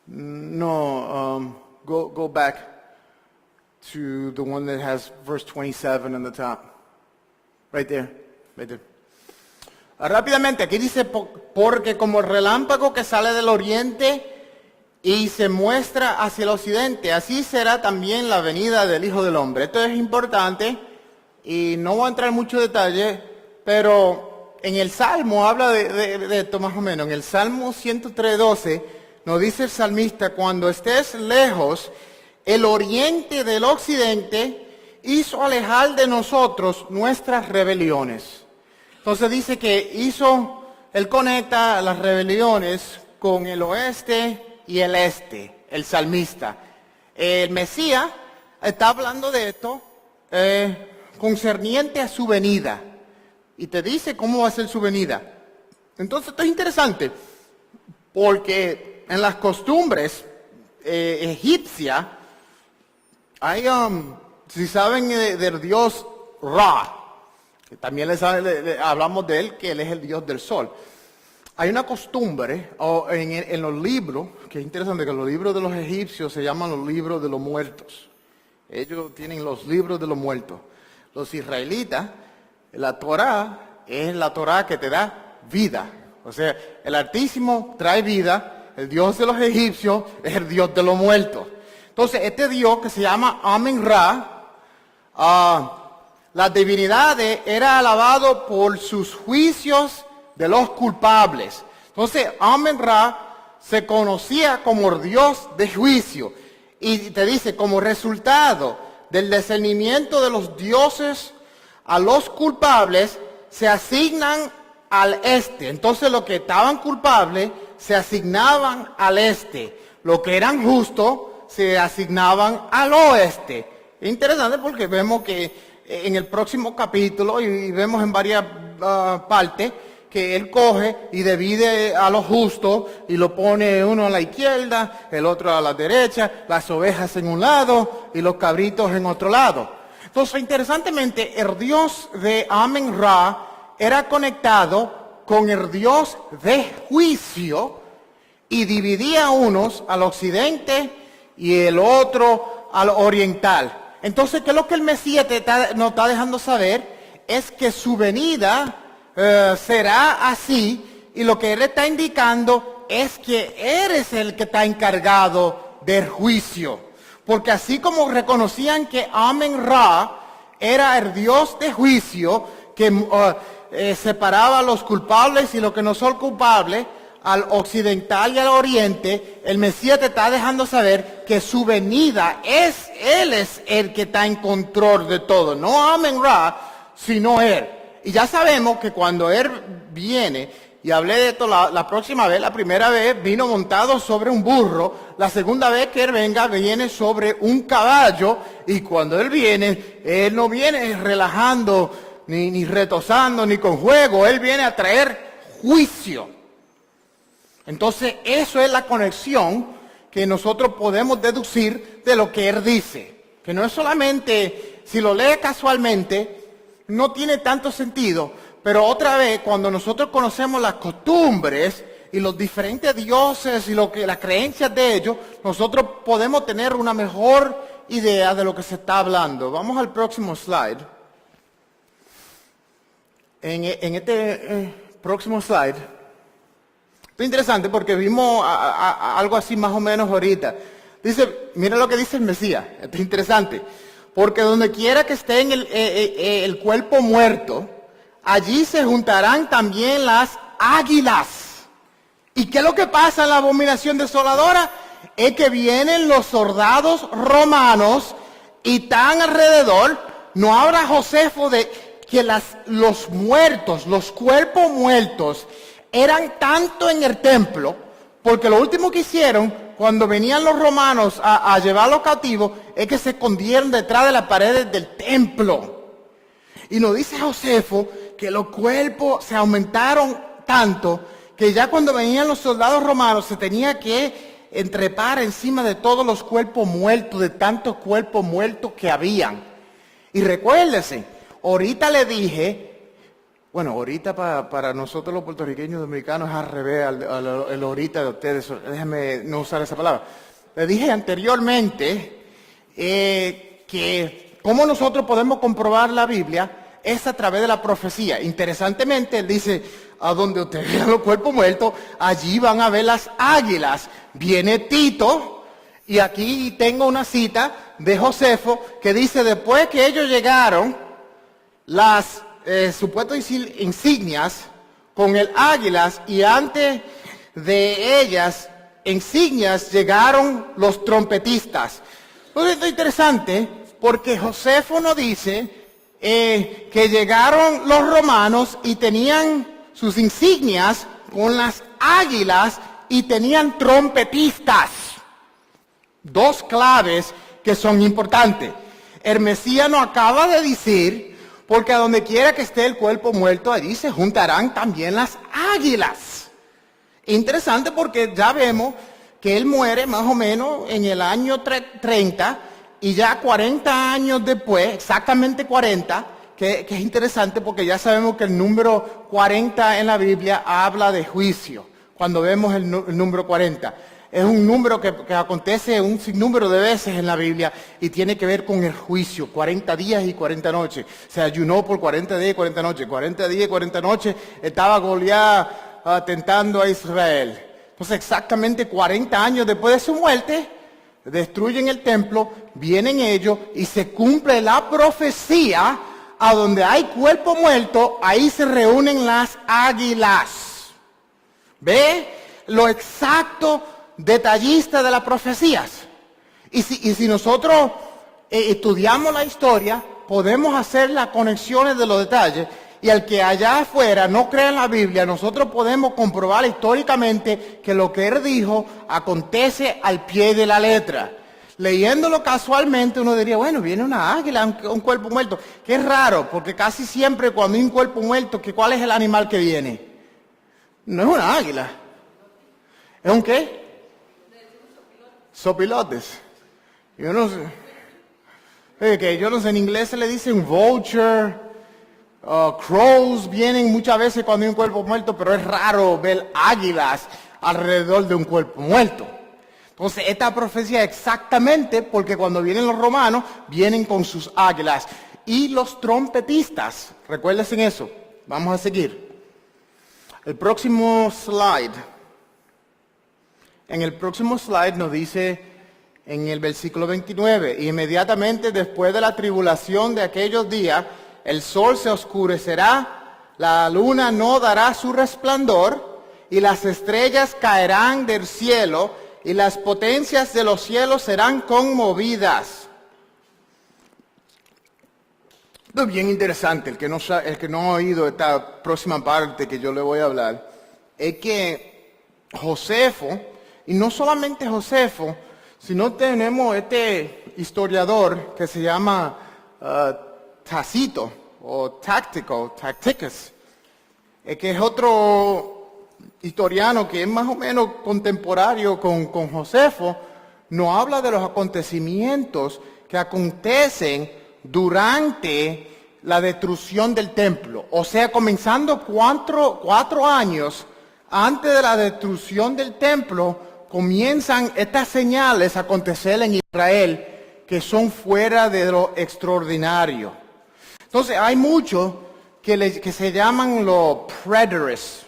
[SPEAKER 1] No, go back to the one that has verse 27 on the top. Right there. Rápidamente, aquí dice, porque como el relámpago que sale del oriente y se muestra hacia el occidente, así será también la venida del Hijo del Hombre. Esto es importante y no voy a entrar en mucho detalle, pero en el Salmo habla de esto más o menos. En el Salmo 103:12 nos dice el salmista, cuando estés lejos, el oriente del occidente hizo alejar de nosotros nuestras rebeliones. Entonces dice que él conecta las rebeliones con el oeste y el este, el salmista. El Mesías está hablando de esto concerniente a su venida. Y te dice cómo va a ser su venida. Entonces esto es interesante, porque en las costumbres egipcias, Si saben del dios Ra, que también hablamos de él, que él es el dios del sol. Hay una costumbre en los libros, que es interesante, que los libros de los egipcios se llaman los libros de los muertos. Ellos tienen los libros de los muertos. Los israelitas, la Torá es la Torá que te da vida. O sea, el Altísimo trae vida, el Dios de los egipcios es el Dios de los muertos. Entonces, este Dios que se llama Amen-Ra, las divinidades era alabado por sus juicios de los culpables. Entonces, Amen-Ra se conocía como el Dios de juicio. Y te dice, como resultado del discernimiento de los dioses a los culpables, se asignan al este. Entonces, los que estaban culpables se asignaban al este. Los que eran justos se asignaban al oeste. Es interesante porque vemos que en el próximo capítulo, y vemos en varias partes, que él coge y divide a los justos y lo pone uno a la izquierda, el otro a la derecha, las ovejas en un lado y los cabritos en otro lado. Entonces, interesantemente, el Dios de Amen-Ra era conectado con el Dios de juicio y dividía unos al occidente y el otro al oriental. Entonces, ¿qué es lo que el Mesías nos está dejando saber? Es que su venida será así, y lo que él está indicando es que él es el que está encargado del juicio. Porque así como reconocían que Amen-Ra era el Dios de juicio, que separaba a los culpables y los que no son culpables, al occidental y al oriente, el Mesías te está dejando saber que su venida él es el que está en control de todo. No Amen-Ra, sino él. Y ya sabemos que cuando él viene, y hablé de esto la próxima vez, la primera vez vino montado sobre un burro, la segunda vez que él venga viene sobre un caballo, y cuando él viene, él no viene relajando, ni retosando, ni con juego, él viene a traer juicio. Entonces, eso es la conexión que nosotros podemos deducir de lo que él dice. Que no es solamente, si lo lee casualmente, no tiene tanto sentido, pero otra vez, cuando nosotros conocemos las costumbres y los diferentes dioses y las creencias de ellos, nosotros podemos tener una mejor idea de lo que se está hablando. Vamos al próximo slide. En este próximo slide, es interesante porque vimos algo así más o menos ahorita. Dice, mira lo que dice el Mesías, esto es interesante. Porque donde quiera que esté en el cuerpo muerto, allí se juntarán también las águilas. ¿Y qué es lo que pasa en la abominación desoladora? Es que vienen los soldados romanos y están alrededor. No habrá Josefo de que los muertos, los cuerpos muertos, eran tanto en el templo, porque lo último que hicieron cuando venían los romanos a llevarlos cautivos, es que se escondieron detrás de las paredes del templo. Y nos dice Josefo que los cuerpos se aumentaron tanto, que ya cuando venían los soldados romanos se tenía que entrepar encima de todos los cuerpos muertos, de tantos cuerpos muertos que habían. Y recuérdese, ahorita le dije, bueno, ahorita para nosotros los puertorriqueños dominicanos es al revés, el ahorita de ustedes, déjenme no usar esa palabra. Le dije anteriormente que cómo nosotros podemos comprobar la Biblia es a través de la profecía. Interesantemente, él dice, a donde ustedes vean los cuerpos muertos, allí van a ver las águilas. Viene Tito, y aquí tengo una cita de Josefo que dice, después que ellos llegaron, las supuestas insignias con el águilas, y antes de ellas insignias llegaron los trompetistas. Entonces esto es interesante porque Josefo nos dice que llegaron los romanos y tenían sus insignias con las águilas y tenían trompetistas. Dos claves que son importantes. El Mesías nos acaba de decir, porque a donde quiera que esté el cuerpo muerto, allí se juntarán también las águilas. Interesante porque ya vemos que él muere más o menos en el año 30 y ya 40 años después, exactamente 40, que es interesante porque ya sabemos que el número 40 en la Biblia habla de juicio, cuando vemos el número 40. Es un número que acontece un sinnúmero de veces en la Biblia y tiene que ver con el juicio, 40 días y 40 noches. Se ayunó por 40 días y 40 noches. 40 días y 40 noches estaba Goliat tentando a Israel. Entonces exactamente 40 años después de su muerte, destruyen el templo, vienen ellos y se cumple la profecía a donde hay cuerpo muerto, ahí se reúnen las águilas. ¿Ve? Lo exacto detallista de las profecías. Y si nosotros estudiamos la historia, podemos hacer las conexiones de los detalles, y al que allá afuera no crea en la Biblia, nosotros podemos comprobar históricamente que lo que él dijo acontece al pie de la letra. Leyéndolo casualmente uno diría, bueno, viene una águila, un cuerpo muerto. Que es raro, porque casi siempre cuando hay un cuerpo muerto, ¿cuál es el animal que viene? No es una águila. ¿Es un qué? Sopilotes. Yo no sé. Yo no sé, en inglés se le dicen vulture, crows vienen muchas veces cuando hay un cuerpo muerto, pero es raro ver águilas alrededor de un cuerpo muerto. Entonces, esta profecía exactamente porque cuando vienen los romanos, vienen con sus águilas. Y los trompetistas, recuérdense eso. Vamos a seguir. El próximo slide. En el próximo slide nos dice en el versículo 29, inmediatamente después de la tribulación de aquellos días, el sol se oscurecerá, la luna no dará su resplandor, y las estrellas caerán del cielo, y las potencias de los cielos serán conmovidas. Esto es bien interesante, el que no ha oído esta próxima parte que yo le voy a hablar, es que Josefo, y no solamente Josefo, sino tenemos este historiador que se llama Tácito, o Tácticos, que es otro historiano que es más o menos contemporáneo con Josefo, nos habla de los acontecimientos que acontecen durante la destrucción del templo. O sea, comenzando 4 años antes de la destrucción del templo, comienzan estas señales a acontecer en Israel que son fuera de lo extraordinario. Entonces hay muchos que se llaman los preterists.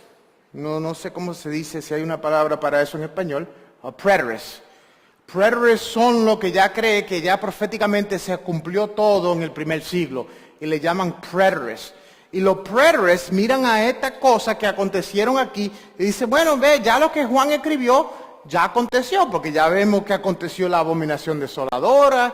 [SPEAKER 1] No sé cómo se dice, si hay una palabra para eso en español. Preterists. Preterists son los que ya creen que ya proféticamente se cumplió todo en el primer siglo. Y le llaman preterists. Y los preterists miran a estas cosas que acontecieron aquí y dicen, bueno, ve, ya lo que Juan escribió ya aconteció, porque ya vemos que aconteció la abominación desoladora,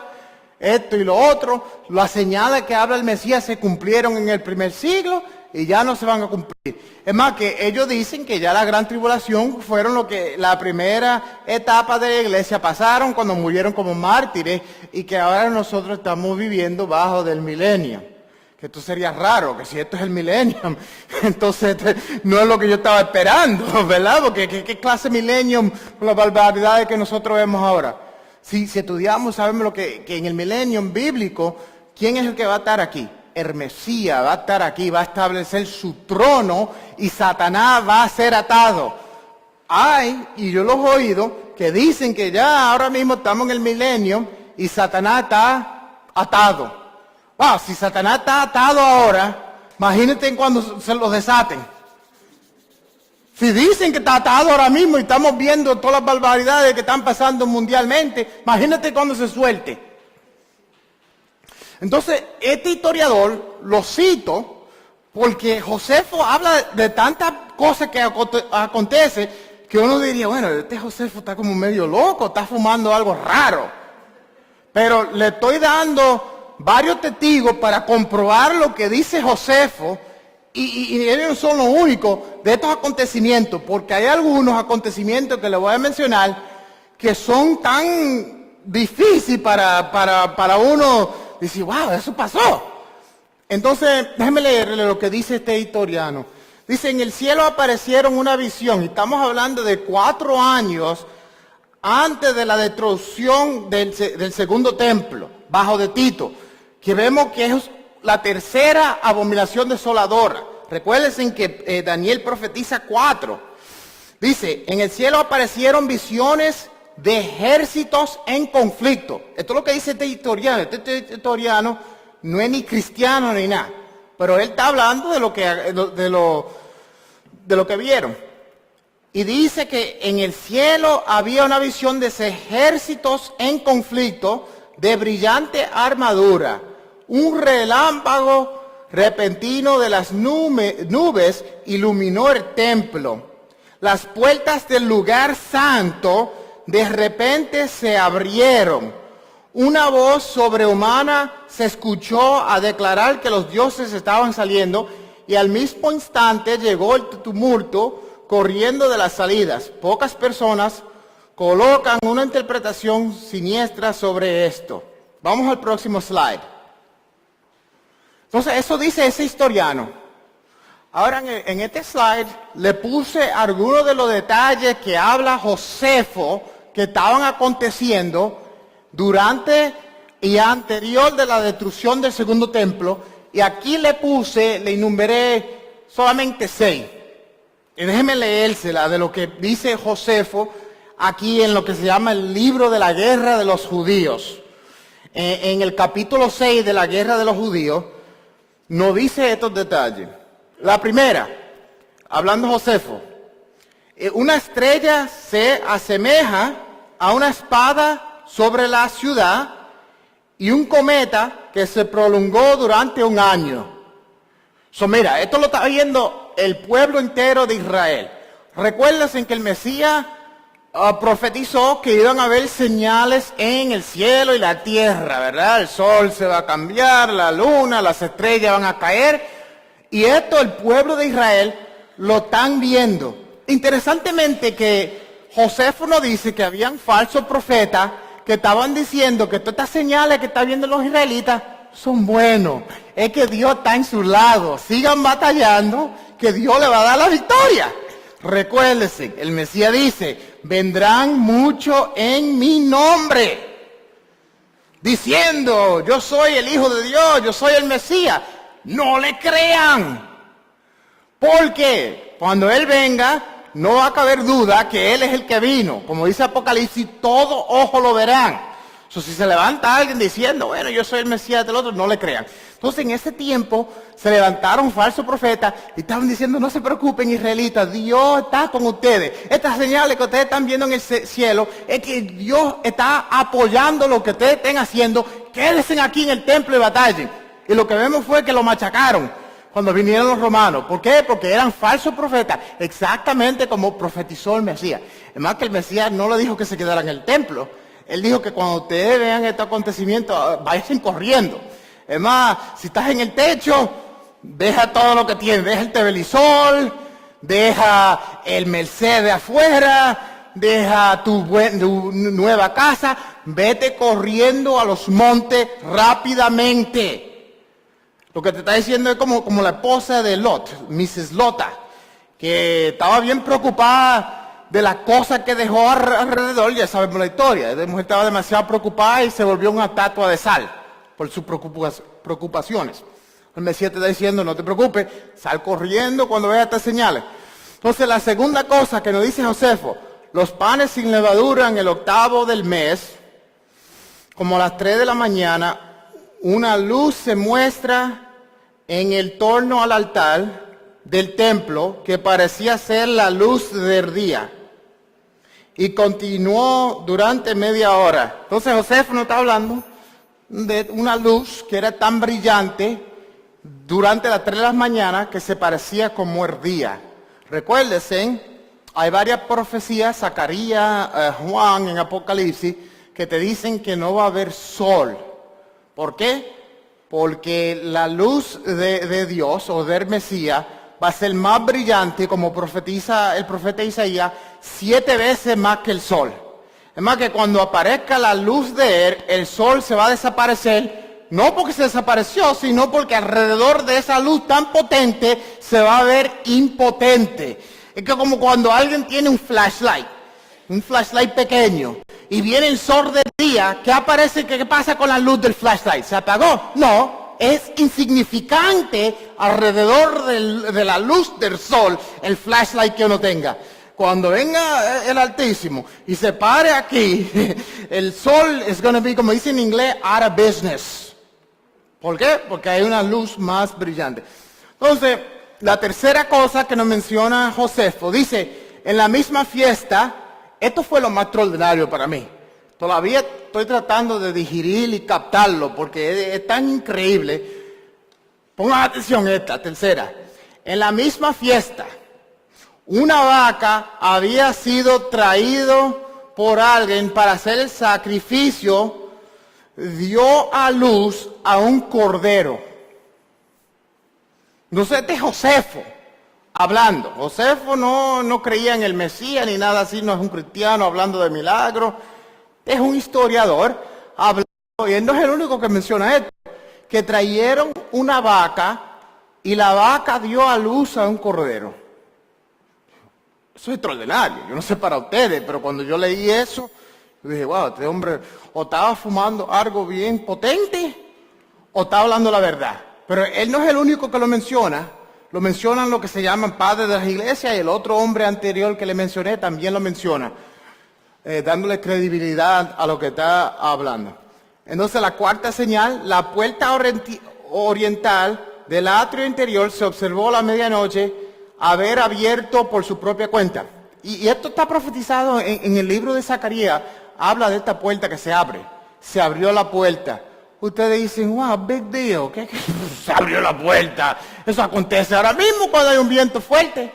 [SPEAKER 1] esto y lo otro, las señales que habla el Mesías se cumplieron en el primer siglo y ya no se van a cumplir. Es más, que ellos dicen que ya la gran tribulación fueron lo que la primera etapa de la iglesia pasaron cuando murieron como mártires y que ahora nosotros estamos viviendo bajo del milenio. Que esto sería raro, que si esto es el millennium, entonces no es lo que yo estaba esperando, ¿verdad? Porque ¿qué clase de millennium con las barbaridades que nosotros vemos ahora? Si estudiamos, sabemos que en el millennium bíblico, ¿quién es el que va a estar aquí? El Mesías va a estar aquí, va a establecer su trono y Satanás va a ser atado. Y yo los he oído, que dicen que ya ahora mismo estamos en el millennium y Satanás está atado. Wow, si Satanás está atado ahora, imagínate cuando se lo desaten. Si dicen que está atado ahora mismo y estamos viendo todas las barbaridades que están pasando mundialmente, imagínate cuando se suelte. Entonces, este historiador lo cito porque Josefo habla de tantas cosas que acontecen que uno diría, bueno, este Josefo está como medio loco, está fumando algo raro. Pero le estoy dando varios testigos para comprobar lo que dice Josefo y ellos no son los únicos de estos acontecimientos, porque hay algunos acontecimientos que les voy a mencionar que son tan difíciles para uno decir, wow, eso pasó. Entonces, déjenme leerle lo que dice este historiano. Dice, en el cielo aparecieron una visión, y estamos hablando de 4 años antes de la destrucción del segundo templo, bajo de Tito, que vemos que es la tercera abominación desoladora. Recuérdense que Daniel profetiza 4. Dice, en el cielo aparecieron visiones de ejércitos en conflicto. Esto es lo que dice este historiano. Este historiano no es ni cristiano ni nada, pero él está hablando de lo que vieron. Y dice que en el cielo había una visión de ejércitos en conflicto de brillante armadura. Un relámpago repentino de las nubes iluminó el templo. Las puertas del lugar santo de repente se abrieron. Una voz sobrehumana se escuchó a declarar que los dioses estaban saliendo y al mismo instante llegó el tumulto corriendo de las salidas. Pocas personas colocan una interpretación siniestra sobre esto. Vamos al próximo slide. Entonces, eso dice ese historiano. Ahora, en este slide le puse algunos de los detalles que habla Josefo que estaban aconteciendo durante y anterior de la destrucción del segundo templo. Y aquí le enumeré solamente 6. Y déjenme leérsela de lo que dice Josefo aquí en lo que se llama el libro de la guerra de los judíos. En el capítulo 6 de la guerra de los judíos, nos dice estos detalles. La primera, hablando Josefo, una estrella se asemeja a una espada sobre la ciudad y un cometa que se prolongó durante un año. Mira, esto lo está viendo el pueblo entero de Israel. Recuérdense que el Mesías profetizó que iban a haber señales en el cielo y la tierra, ¿verdad? El sol se va a cambiar, la luna, las estrellas van a caer. Y esto el pueblo de Israel lo están viendo. Interesantemente que Josefo nos dice que habían falsos profetas que estaban diciendo que todas estas señales que están viendo los israelitas son buenos. Es que Dios está en su lado. Sigan batallando, que Dios le va a dar la victoria. Recuérdense, el Mesías dice, vendrán muchos en mi nombre, diciendo, yo soy el Hijo de Dios, yo soy el Mesías. No le crean, porque cuando Él venga, no va a caber duda que Él es el que vino. Como dice Apocalipsis, todo ojo lo verán. Si se levanta alguien diciendo, bueno, yo soy el Mesías del otro, no le crean. Entonces, en ese tiempo, se levantaron falsos profetas y estaban diciendo, no se preocupen, israelitas, Dios está con ustedes. Estas señales que ustedes están viendo en el cielo, es que Dios está apoyando lo que ustedes estén haciendo. Quédense aquí en el templo y batallen. Y lo que vemos fue que lo machacaron cuando vinieron los romanos. ¿Por qué? Porque eran falsos profetas, exactamente como profetizó el Mesías. Es más, que el Mesías no le dijo que se quedara en el templo. Él dijo que cuando ustedes vean este acontecimiento, vayan corriendo. Es más, si estás en el techo, deja todo lo que tienes. Deja el televisor, deja el Mercedes afuera, deja tu nueva casa. Vete corriendo a los montes rápidamente. Lo que te está diciendo es como la esposa de Lot, Mrs. Lota, que estaba bien preocupada de las cosas que dejó alrededor. Ya sabemos la historia. La mujer estaba demasiado preocupada y se volvió una estatua de sal por sus preocupaciones. El Mesías te está diciendo, no te preocupes, sal corriendo cuando veas estas señales. Entonces, la segunda cosa que nos dice Josefo, los panes sin levadura en el 8º del mes, como a las 3 de la mañana, una luz se muestra en el torno al altar del templo que parecía ser la luz del día. Y continuó durante media hora. Entonces Josefo nos está hablando de una luz que era tan brillante durante las 3 de la mañana que se parecía como el día. Recuérdense, hay varias profecías, Zacarías, Juan en Apocalipsis, que te dicen que no va a haber sol. ¿Por qué? Porque la luz de Dios o del Mesías va a ser más brillante, como profetiza el profeta Isaías, 7 veces más que el sol. Es más, que cuando aparezca la luz de él, el sol se va a desaparecer, no porque se desapareció, sino porque alrededor de esa luz tan potente se va a ver impotente. Es que como cuando alguien tiene un flashlight un flashlight pequeño, y viene el sol del día, ¿qué aparece? ¿Qué pasa con la luz del flashlight? ¿Se apagó? No, es insignificante alrededor de la luz del sol el flashlight que uno tenga. Cuando venga el Altísimo y se pare aquí, el sol es going to be, como dice en inglés, out of business. ¿Por qué? Porque hay una luz más brillante. Entonces, la tercera cosa que nos menciona Josefo, dice, en la misma fiesta, esto fue lo más extraordinario para mí. Todavía estoy tratando de digerir y captarlo porque es tan increíble. Pongan atención esta, tercera. En la misma fiesta, una vaca había sido traído por alguien para hacer el sacrificio, dio a luz a un cordero. Entonces este es Josefo hablando. Josefo no creía en el Mesías ni nada así, no es un cristiano hablando de milagros. Es un historiador hablando, y él no es el único que menciona esto, que trajeron una vaca y la vaca dio a luz a un cordero. Eso es extraordinario. Yo no sé para ustedes, pero cuando yo leí eso, yo dije, wow, este hombre o estaba fumando algo bien potente o estaba hablando la verdad. Pero él no es el único que lo menciona. Lo mencionan lo que se llaman padres de las iglesias y el otro hombre anterior que le mencioné también lo menciona, dándole credibilidad a lo que está hablando. Entonces la cuarta señal, la puerta oriental del atrio interior se observó a la medianoche haber abierto por su propia cuenta. Y esto está profetizado en el libro de Zacarías, habla de esta puerta que se abre. Se abrió la puerta. Ustedes dicen, wow, big deal, ¿qué? Se abrió la puerta. Eso acontece ahora mismo cuando hay un viento fuerte.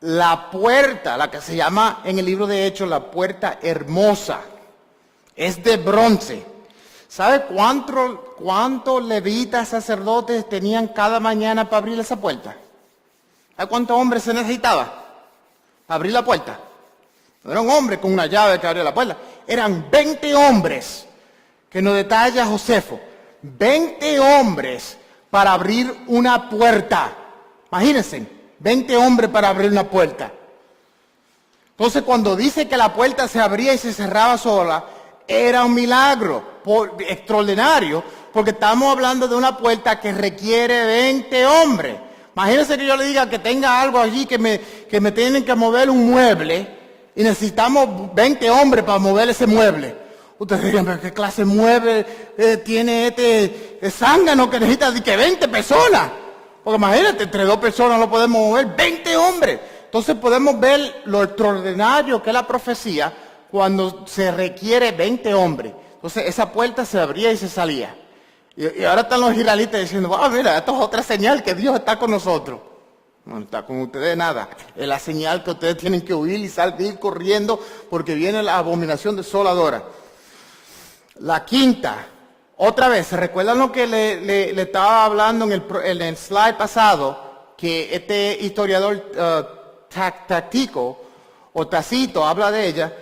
[SPEAKER 1] La puerta, la que se llama en el libro de Hechos la puerta hermosa, es de bronce. ¿Sabe cuántos levitas sacerdotes tenían cada mañana para abrir esa puerta? ¿Sabe cuántos hombres se necesitaba para abrir la puerta? No era un hombre con una llave que abría la puerta. Eran 20 hombres, que nos detalla Josefo. 20 hombres para abrir una puerta. Imagínense, 20 hombres para abrir una puerta. Entonces cuando dice que la puerta se abría y se cerraba sola, era un milagro extraordinario, porque estamos hablando de una puerta que requiere 20 hombres. Imagínense que yo le diga que tenga algo allí que me tienen que mover un mueble y necesitamos 20 hombres para mover ese mueble. Ustedes dirían, pero ¿qué clase de mueble tiene este zángano que necesita de que 20 personas? Porque imagínate, entre 2 personas no podemos mover 20 hombres. Entonces podemos ver lo extraordinario que es la profecía cuando se requiere 20 hombres. Entonces esa puerta se abría y se salía. Y ahora están los israelitas diciendo, mira, esto es otra señal que Dios está con nosotros. No está con ustedes nada. Es la señal que ustedes tienen que huir y salir corriendo porque viene la abominación desoladora. La quinta, otra vez, ¿se recuerdan lo que le estaba hablando en el slide pasado? Que este historiador Tácito o Tácito habla de ella.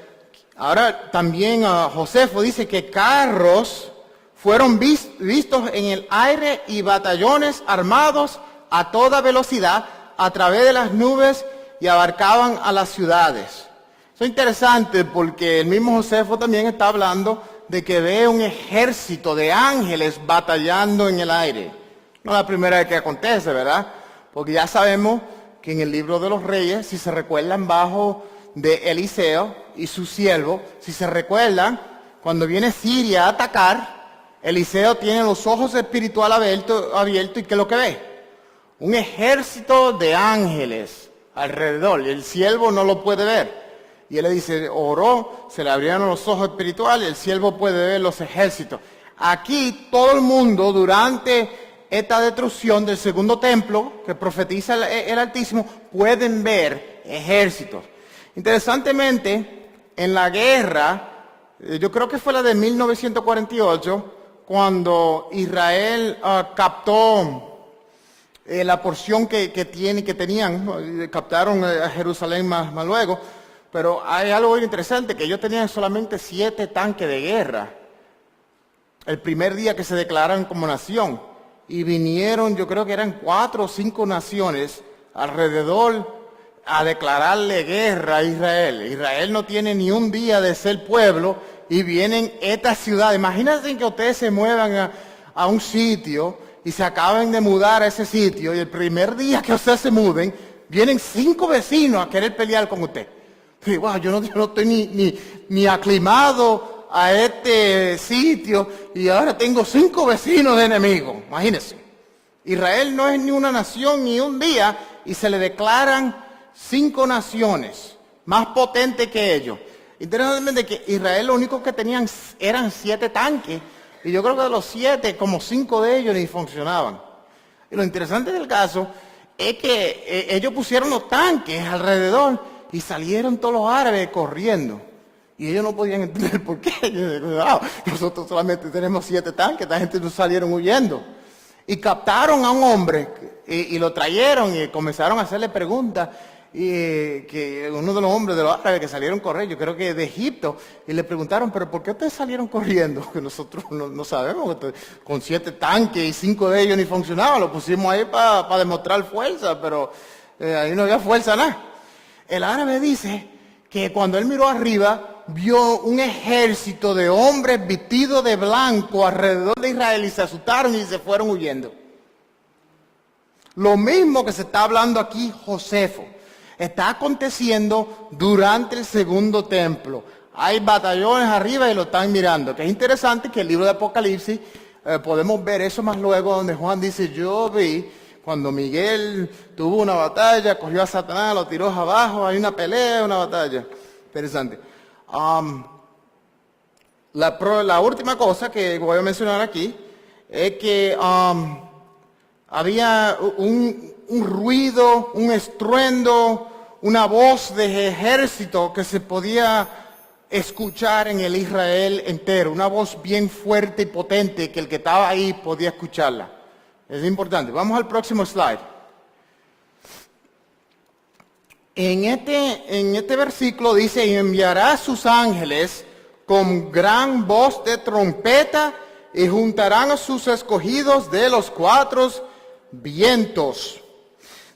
[SPEAKER 1] Ahora también Josefo dice que carros fueron vistos en el aire y batallones armados a toda velocidad a través de las nubes y abarcaban a las ciudades. Eso es interesante porque el mismo Josefo también está hablando de que ve un ejército de ángeles batallando en el aire. No es la primera vez que acontece, ¿verdad? Porque ya sabemos que en el libro de los reyes, si se recuerdan bajo de Eliseo y su siervo, si se recuerdan, cuando viene Siria a atacar, Eliseo tiene los ojos espirituales abiertos y ¿qué es lo que ve? Un ejército de ángeles alrededor y el siervo no lo puede ver. Y él le dice, oró, se le abrieron los ojos espirituales, el siervo puede ver los ejércitos. Aquí todo el mundo durante esta destrucción del segundo templo, que profetiza el Altísimo, pueden ver ejércitos. Interesantemente, en la guerra, yo creo que fue la de 1948, cuando Israel captó la porción que tenían, captaron a Jerusalén más luego. Pero hay algo muy interesante, que ellos tenían solamente 7 tanques de guerra el primer día que se declararon como nación. Y vinieron, yo creo que eran 4 o 5 naciones alrededor a declararle guerra a Israel. Israel no tiene ni un día de ser pueblo y vienen estas ciudades. Imagínense que ustedes se muevan a un sitio y se acaben de mudar a ese sitio y el primer día que ustedes se muden, vienen 5 vecinos a querer pelear con usted. Y, wow, yo no estoy ni aclimado a este sitio y ahora tengo 5 vecinos de enemigos. Imagínense. Israel no es ni una nación ni un día y se le declaran 5 naciones más potentes que ellos. Interesantemente que Israel lo único que tenían eran 7 tanques y yo creo que de los 7 como 5 de ellos ni funcionaban. Y lo interesante del caso es que ellos pusieron los tanques alrededor y salieron todos los árabes corriendo. Y ellos no podían entender por qué. Nosotros solamente tenemos 7 tanques, esta gente no salieron huyendo. Y captaron a un hombre y lo trajeron y comenzaron a hacerle preguntas. Y que uno de los hombres de los árabes que salieron corriendo, yo creo que de Egipto, y le preguntaron, pero ¿por qué ustedes salieron corriendo? Que nosotros no sabemos, con 7 tanques y 5 de ellos ni funcionaban, lo pusimos ahí para demostrar fuerza, pero ahí no había fuerza nada. El árabe dice que cuando él miró arriba, vio un ejército de hombres vestidos de blanco alrededor de Israel y se asustaron y se fueron huyendo. Lo mismo que se está hablando aquí, Josefo, está aconteciendo durante el segundo templo. Hay batallones arriba y lo están mirando. Que es interesante que el libro de Apocalipsis, podemos ver eso más luego, donde Juan dice, yo vi cuando Miguel tuvo una batalla, cogió a Satanás, lo tiró abajo, hay una pelea, una batalla. Interesante. La última cosa que voy a mencionar aquí es que había un ruido, un estruendo, una voz de ejército que se podía escuchar en el Israel entero, una voz bien fuerte y potente que el que estaba ahí podía escucharla. Es importante. Vamos al próximo slide. En este versículo dice, y enviará a sus ángeles con gran voz de trompeta y juntarán a sus escogidos de los 4 vientos,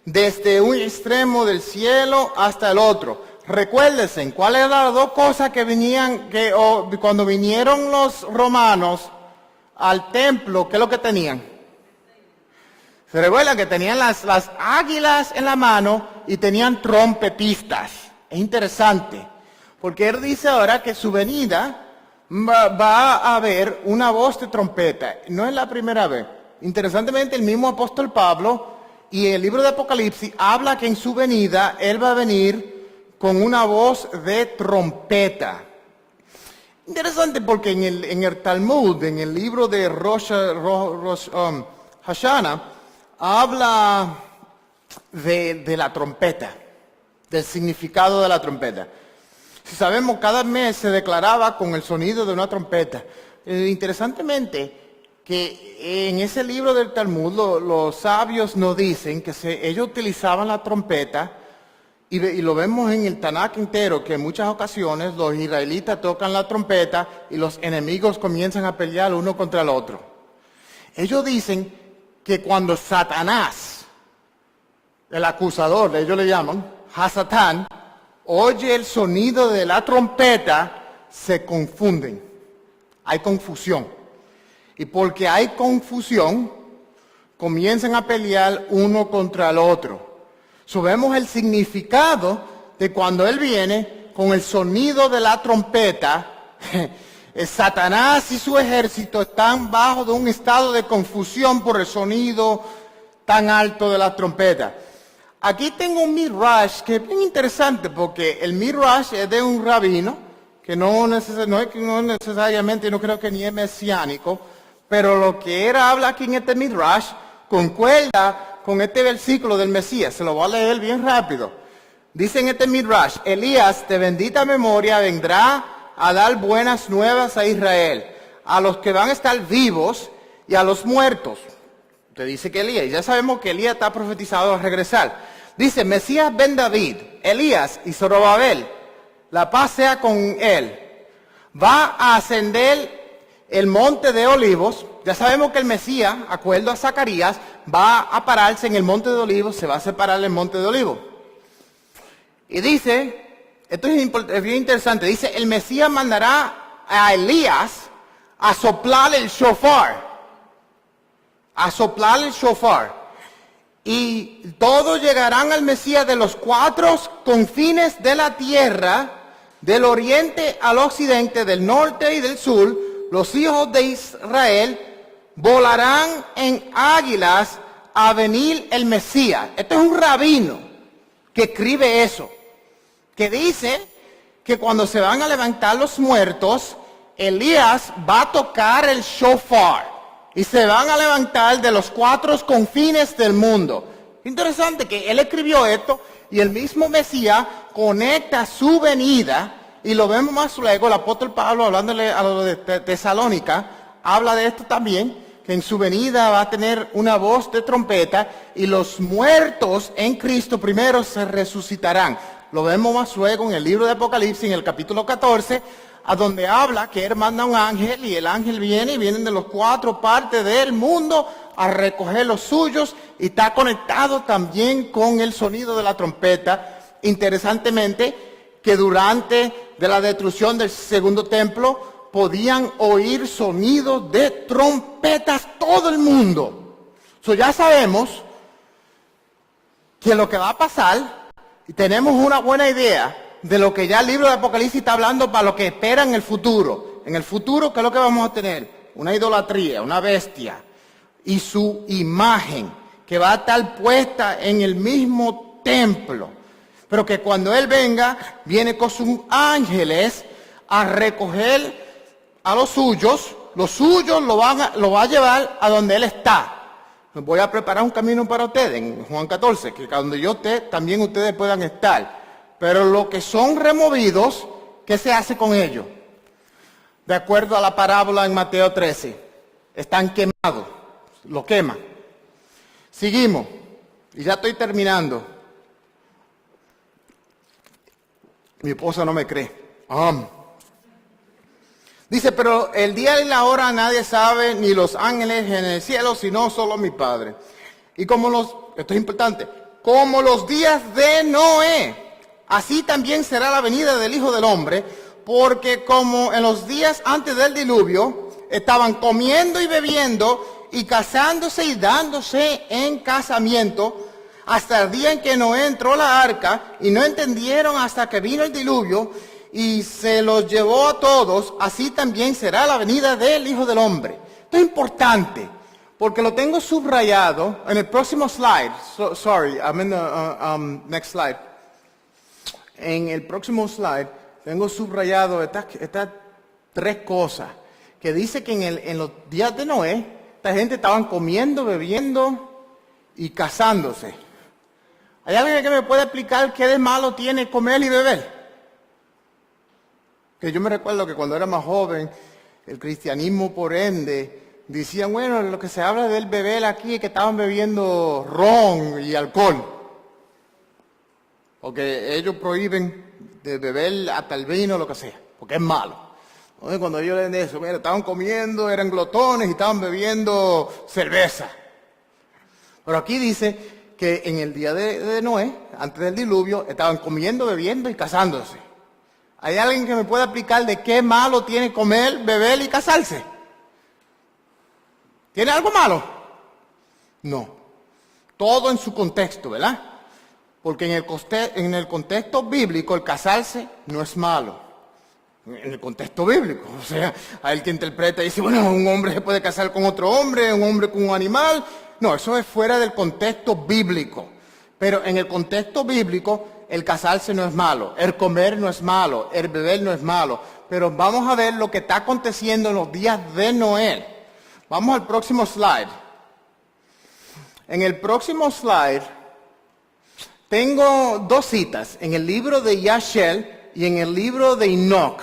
[SPEAKER 1] desde un extremo del cielo hasta el otro. Recuérdense, ¿cuáles eran las 2 cosas que cuando vinieron los romanos al templo, qué es lo que tenían? Se recuerdan que tenían las águilas en la mano y tenían trompetistas. Es interesante, porque él dice ahora que su venida va a haber una voz de trompeta. No es la primera vez. Interesantemente, el mismo apóstol Pablo y el libro de Apocalipsis habla que en su venida él va a venir con una voz de trompeta. Interesante porque en el Talmud, en el libro de Rosh Hashanah, habla de la trompeta, del significado de la trompeta. Si sabemos, cada mes se declaraba con el sonido de una trompeta. Interesantemente, que en ese libro del Talmud los sabios nos dicen que ellos utilizaban la trompeta, y lo vemos en el Tanakh entero, que en muchas ocasiones los israelitas tocan la trompeta y los enemigos comienzan a pelear uno contra el otro. Ellos dicen que cuando Satanás, el acusador, ellos le llaman, Hasatán, oye el sonido de la trompeta, se confunden. Hay confusión. Y porque hay confusión, comienzan a pelear uno contra el otro. Vemos el significado de cuando él viene con el sonido de la trompeta. Satanás y su ejército están bajo de un estado de confusión por el sonido tan alto de la trompeta. Aquí tengo un midrash que es bien interesante porque el midrash es de un rabino que no necesariamente, no creo que ni es mesiánico, pero lo que él habla aquí en este midrash concuerda con este versículo del Mesías. Se lo voy a leer bien rápido. Dice en este midrash, Elías de bendita memoria vendrá a dar buenas nuevas a Israel, a los que van a estar vivos y a los muertos. Te dice que Elías, y ya sabemos que Elías está profetizado a regresar. Dice, Mesías ben David, Elías y Zorobabel, la paz sea con él. Va a ascender el monte de Olivos. Ya sabemos que el Mesías, acuerdo a Zacarías, va a pararse en el monte de Olivos, se va a separar el monte de Olivos. Y dice, esto es bien interesante, dice, el Mesías mandará a Elías a soplar el shofar. A soplar el shofar. Y todos llegarán al Mesías de los cuatro confines de la tierra, del oriente al occidente, del norte y del sur. Los hijos de Israel volarán en águilas a venir el Mesías. Este es un rabino que escribe eso, que dice que cuando se van a levantar los muertos, Elías va a tocar el shofar y se van a levantar de los cuatro confines del mundo. Interesante que él escribió esto y el mismo Mesías conecta su venida, y lo vemos más luego, el apóstol Pablo hablándole a los de Tesalónica, habla de esto también, que en su venida va a tener una voz de trompeta y los muertos en Cristo primero se resucitarán. Lo vemos más luego en el libro de Apocalipsis, en el capítulo 14, a donde habla que él manda un ángel y el ángel viene y vienen de las cuatro partes del mundo a recoger los suyos y está conectado también con el sonido de la trompeta. Interesantemente, que durante de la destrucción del segundo templo podían oír sonidos de trompetas todo el mundo. Ya sabemos que lo que va a pasar, y tenemos una buena idea de lo que ya el libro de Apocalipsis está hablando para lo que espera en el futuro. En el futuro, ¿qué es lo que vamos a tener? Una idolatría, una bestia y su imagen que va a estar puesta en el mismo templo. Pero que cuando Él venga, viene con sus ángeles a recoger a los suyos lo va a llevar a donde Él está. Voy a preparar un camino para ustedes en Juan 14, que donde yo esté, también ustedes puedan estar. Pero los que son removidos, ¿qué se hace con ellos? De acuerdo a la parábola en Mateo 13, están quemados, lo queman. Seguimos, y ya estoy terminando. Mi esposa no me cree. Dice, pero el día y la hora nadie sabe, ni los ángeles en el cielo, sino solo mi Padre. Y esto es importante, como los días de Noé, así también será la venida del Hijo del Hombre, porque como en los días antes del diluvio, estaban comiendo y bebiendo, y casándose y dándose en casamiento, hasta el día en que Noé entró a la arca, y no entendieron hasta que vino el diluvio, y se los llevó a todos, así también será la venida del Hijo del Hombre. Esto es importante, porque lo tengo subrayado en el próximo slide. Sorry, I'm in the next slide. En el próximo slide tengo subrayado estas tres cosas, que dice que en los días de Noé, esta gente estaban comiendo, bebiendo y casándose. ¿Hay alguien que me pueda explicar qué de malo tiene comer y beber? Que yo me recuerdo que cuando era más joven, el cristianismo por ende, decían, bueno, lo que se habla del beber aquí es que estaban bebiendo ron y alcohol. Porque ellos prohíben de beber hasta el vino, lo que sea, porque es malo. Entonces, cuando ellos leen eso, mira, estaban comiendo, eran glotones y estaban bebiendo cerveza. Pero aquí dice que en el día de Noé, antes del diluvio, estaban comiendo, bebiendo y casándose. ¿Hay alguien que me pueda explicar de qué malo tiene comer, beber y casarse? ¿Tiene algo malo? No. Todo en su contexto, ¿verdad? Porque en el contexto bíblico el casarse no es malo. En el contexto bíblico. O sea, hay el que interpreta y dice, bueno, un hombre se puede casar con otro hombre, un hombre con un animal. No, eso es fuera del contexto bíblico. Pero en el contexto bíblico, el casarse no es malo, el comer no es malo, el beber no es malo. Pero vamos a ver lo que está aconteciendo en los días de Noé. Vamos al próximo slide. En el próximo slide tengo dos citas, en el libro de Yashel y en el libro de Enoch.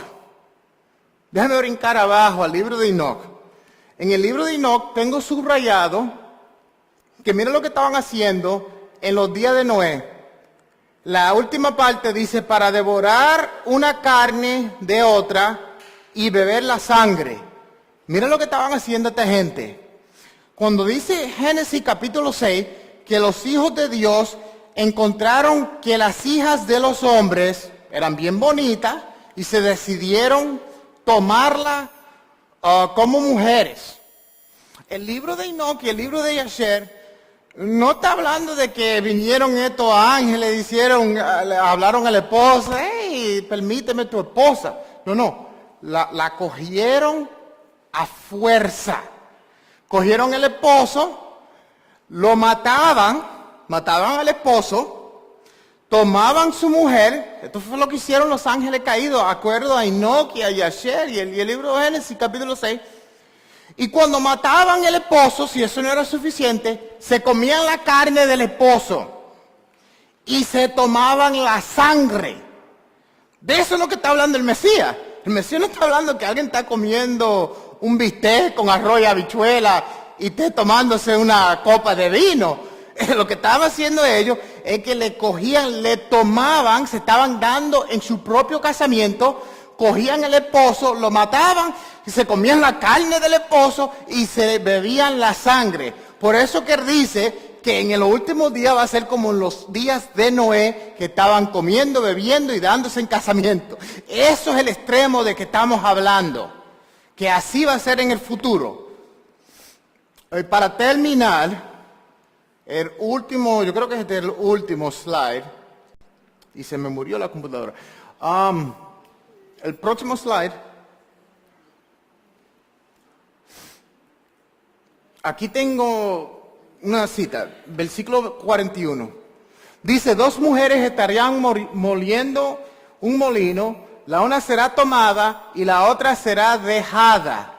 [SPEAKER 1] Déjame brincar abajo al libro de Enoch. En el libro de Enoch tengo subrayado que miren lo que estaban haciendo en los días de Noé. La última parte dice, para devorar una carne de otra y beber la sangre. Miren lo que estaban haciendo esta gente. Cuando dice Génesis capítulo 6, que los hijos de Dios encontraron que las hijas de los hombres eran bien bonitas y se decidieron tomarla como mujeres. El libro de Enoch y el libro de Yasher no está hablando de que vinieron estos ángeles, hablaron a la esposa, hey, permíteme tu esposa. No, la cogieron a fuerza. Cogieron el esposo, lo mataban al esposo, tomaban su mujer. Esto fue lo que hicieron los ángeles caídos, acuerdo a Enoch y a Yasher y el libro de Génesis capítulo 6. Y cuando mataban el esposo, si eso no era suficiente, se comían la carne del esposo y se tomaban la sangre. De eso es lo que está hablando el Mesías. El Mesías no está hablando que alguien está comiendo un bistec con arroz y habichuela y esté tomándose una copa de vino. Lo que estaban haciendo ellos es que le cogían, le tomaban, se estaban dando en su propio casamiento, cogían el esposo, lo mataban y se comían la carne del esposo y se bebían la sangre. Por eso que dice que en los últimos días va a ser como en los días de Noé, que estaban comiendo, bebiendo y dándose en casamiento. Eso es el extremo de que estamos hablando, que así va a ser en el futuro. Para terminar, el último, yo creo que es el último slide, y se me murió la computadora. El próximo slide. Aquí tengo una cita, versículo 41. Dice, 2 mujeres estarían moliendo un molino, la una será tomada y la otra será dejada.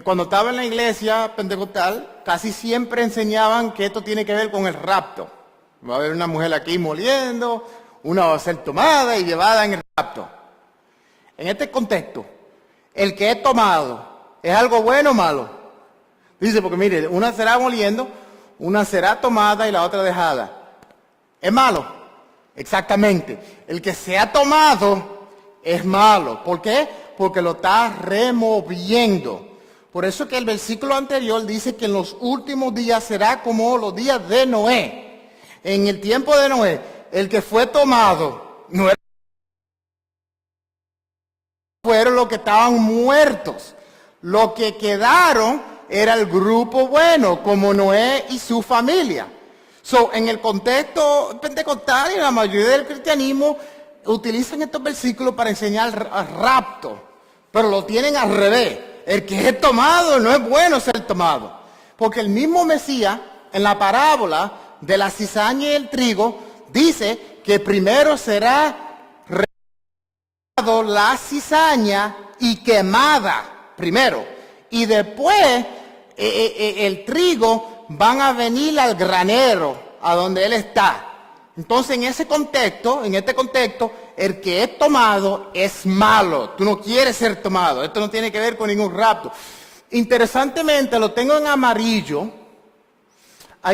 [SPEAKER 1] Cuando estaba en la iglesia pentecostal, casi siempre enseñaban que esto tiene que ver con el rapto. Va a haber una mujer aquí moliendo, una va a ser tomada y llevada en el rapto. En este contexto, el que es tomado, ¿es algo bueno o malo? Dice, porque mire, una será moliendo, una será tomada y la otra dejada. ¿Es malo? Exactamente. El que sea tomado es malo. ¿Por qué? Porque lo está removiendo. Por eso que el versículo anterior dice que en los últimos días será como los días de Noé. En el tiempo de Noé, el que fue tomado no fueron los que estaban muertos. Los que quedaron era el grupo bueno, como Noé y su familia. En el contexto pentecostal y la mayoría del cristianismo utilizan estos versículos para enseñar rapto, pero lo tienen al revés. El que es tomado no es bueno ser tomado, porque el mismo Mesías en la parábola de la cizaña y el trigo dice que primero será la cizaña y quemada primero, y después el trigo van a venir al granero a donde él está. Entonces en este contexto, el que es tomado es malo. Tú no quieres ser tomado. Esto no tiene que ver con ningún rapto. Interesantemente lo tengo en amarillo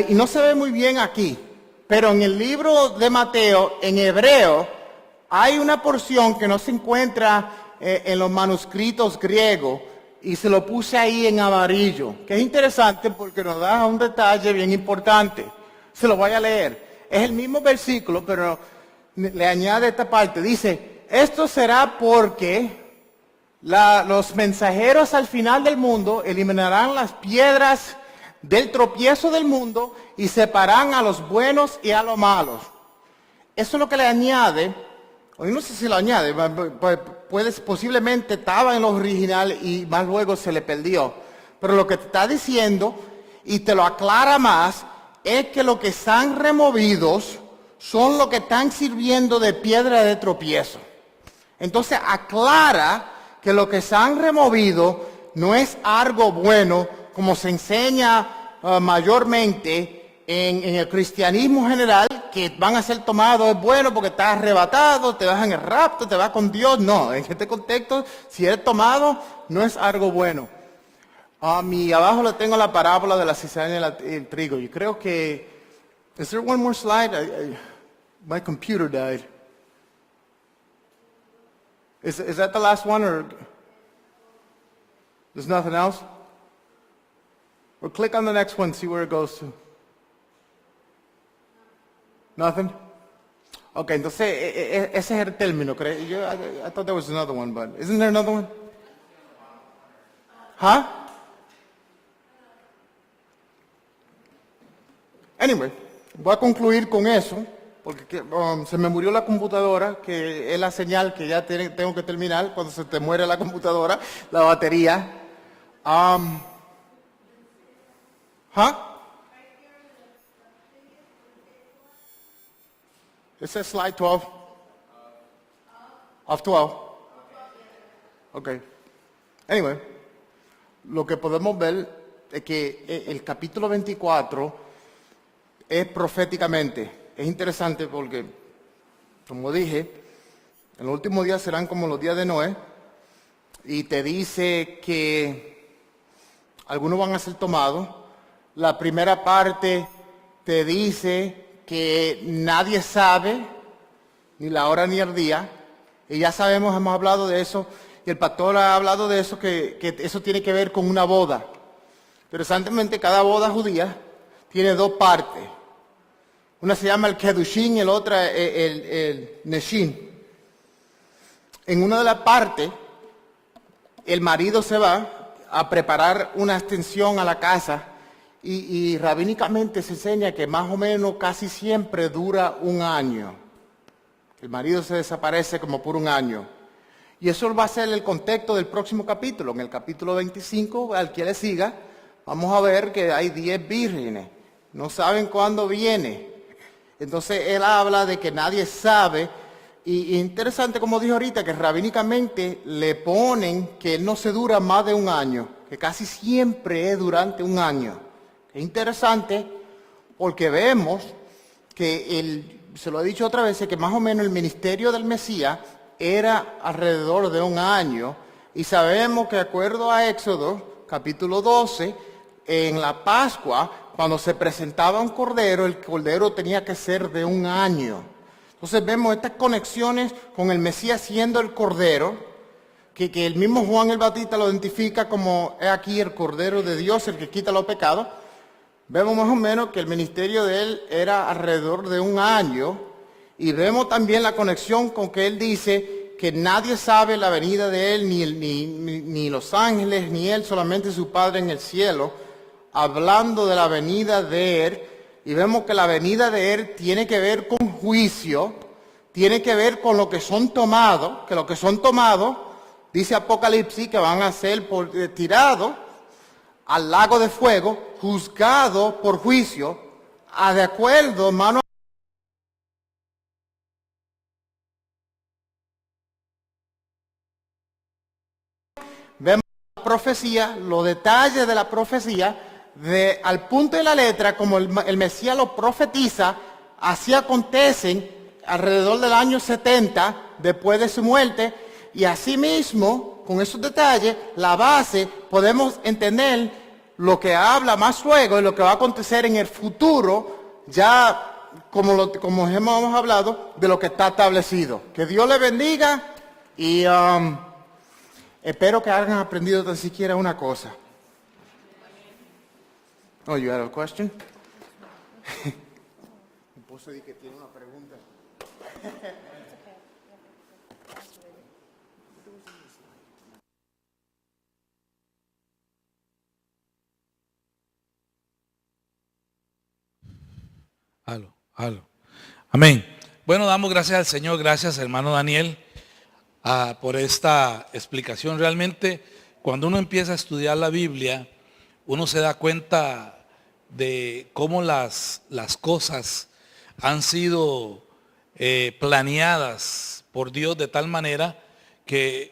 [SPEAKER 1] y no se ve muy bien aquí, pero en el libro de Mateo en hebreo hay una porción que no se encuentra en los manuscritos griegos y se lo puse ahí en amarillo, que es interesante porque nos da un detalle bien importante. Se lo voy a leer. Es el mismo versículo, pero le añade esta parte. Dice, esto será porque los mensajeros al final del mundo eliminarán las piedras del tropiezo del mundo y separarán a los buenos y a los malos. Eso es lo que le añade. O no sé si lo añade, posiblemente estaba en lo original y más luego se le perdió. Pero lo que te está diciendo, y te lo aclara más, es que los que están removidos son los que están sirviendo de piedra de tropiezo. Entonces aclara que lo que se han removido no es algo bueno, como se enseña mayormente en el cristianismo general, que van a ser tomados es bueno porque estás arrebatado, te vas en el rapto, te vas con Dios. No, en este contexto, si eres tomado, no es algo bueno. Y abajo le tengo la parábola de la cizaña y el trigo. Yo creo que... Is there one more slide? My computer died. Is that the last one or... There's nothing else? Or click on the next one, see where it goes to. Nothing? Ok, entonces ese es el término. I thought there was another one, but isn't there another one? Huh? Anyway, voy a concluir con eso, porque se me murió la computadora, que es la señal que ya tengo que terminar cuando se te muere la computadora, la batería. ¿huh? Ese es slide 12. Of 12. Ok. Anyway, lo que podemos ver es que el capítulo 24 es proféticamente. Es interesante porque, como dije, en los últimos días serán como los días de Noé. Y te dice que algunos van a ser tomados. La primera parte te dice que nadie sabe ni la hora ni el día. Y ya sabemos, hemos hablado de eso. Y el pastor ha hablado de eso, que eso tiene que ver con una boda. Interesantemente, cada boda judía tiene dos partes. Una se llama el Kedushin y la otra el Neshin. En una de las partes, el marido se va a preparar una extensión a la casa y rabínicamente se enseña que más o menos casi siempre dura un año. El marido se desaparece como por un año. Y eso va a ser el contexto del próximo capítulo. En el capítulo 25, al que le siga, vamos a ver que hay 10 vírgenes. No saben cuándo viene. Entonces él habla de que nadie sabe. Y interesante, como dijo ahorita, que rabínicamente le ponen que él no se dura más de un año. Que casi siempre es durante un año. Es interesante porque vemos que se lo he dicho otra vez, que más o menos el ministerio del Mesías era alrededor de un año, y sabemos que de acuerdo a Éxodo, capítulo 12, en la Pascua, cuando se presentaba un cordero, el cordero tenía que ser de un año. Entonces vemos estas conexiones con el Mesías siendo el cordero, que el mismo Juan el Bautista lo identifica como, he aquí el cordero de Dios, el que quita los pecados. Vemos más o menos que el ministerio de él era alrededor de un año, y vemos también la conexión con que él dice que nadie sabe la venida de él, ni los ángeles, ni él, solamente su Padre en el cielo, hablando de la venida de él. Y vemos que la venida de él tiene que ver con juicio, tiene que ver con lo que son tomados, que lo que son tomados, dice Apocalipsis, que van a ser tirados al lago de fuego, juzgado por juicio, de acuerdo, hermano. Vemos la profecía, los detalles de la profecía, al punto de la letra, como el Mesías lo profetiza, así acontecen alrededor del año 70, después de su muerte, y asimismo, con esos detalles, la base, podemos entender lo que habla más luego y lo que va a acontecer en el futuro, ya como hemos hablado, de lo que está establecido. Que Dios le bendiga y espero que hayan aprendido tan siquiera una cosa. Oh, you had a question? Mi esposo dice que tiene una pregunta.
[SPEAKER 2] Aló. Amén. Bueno, damos gracias al Señor, gracias hermano Daniel por esta explicación. Realmente, cuando uno empieza a estudiar la Biblia, uno se da cuenta de cómo las cosas han sido planeadas por Dios de tal manera que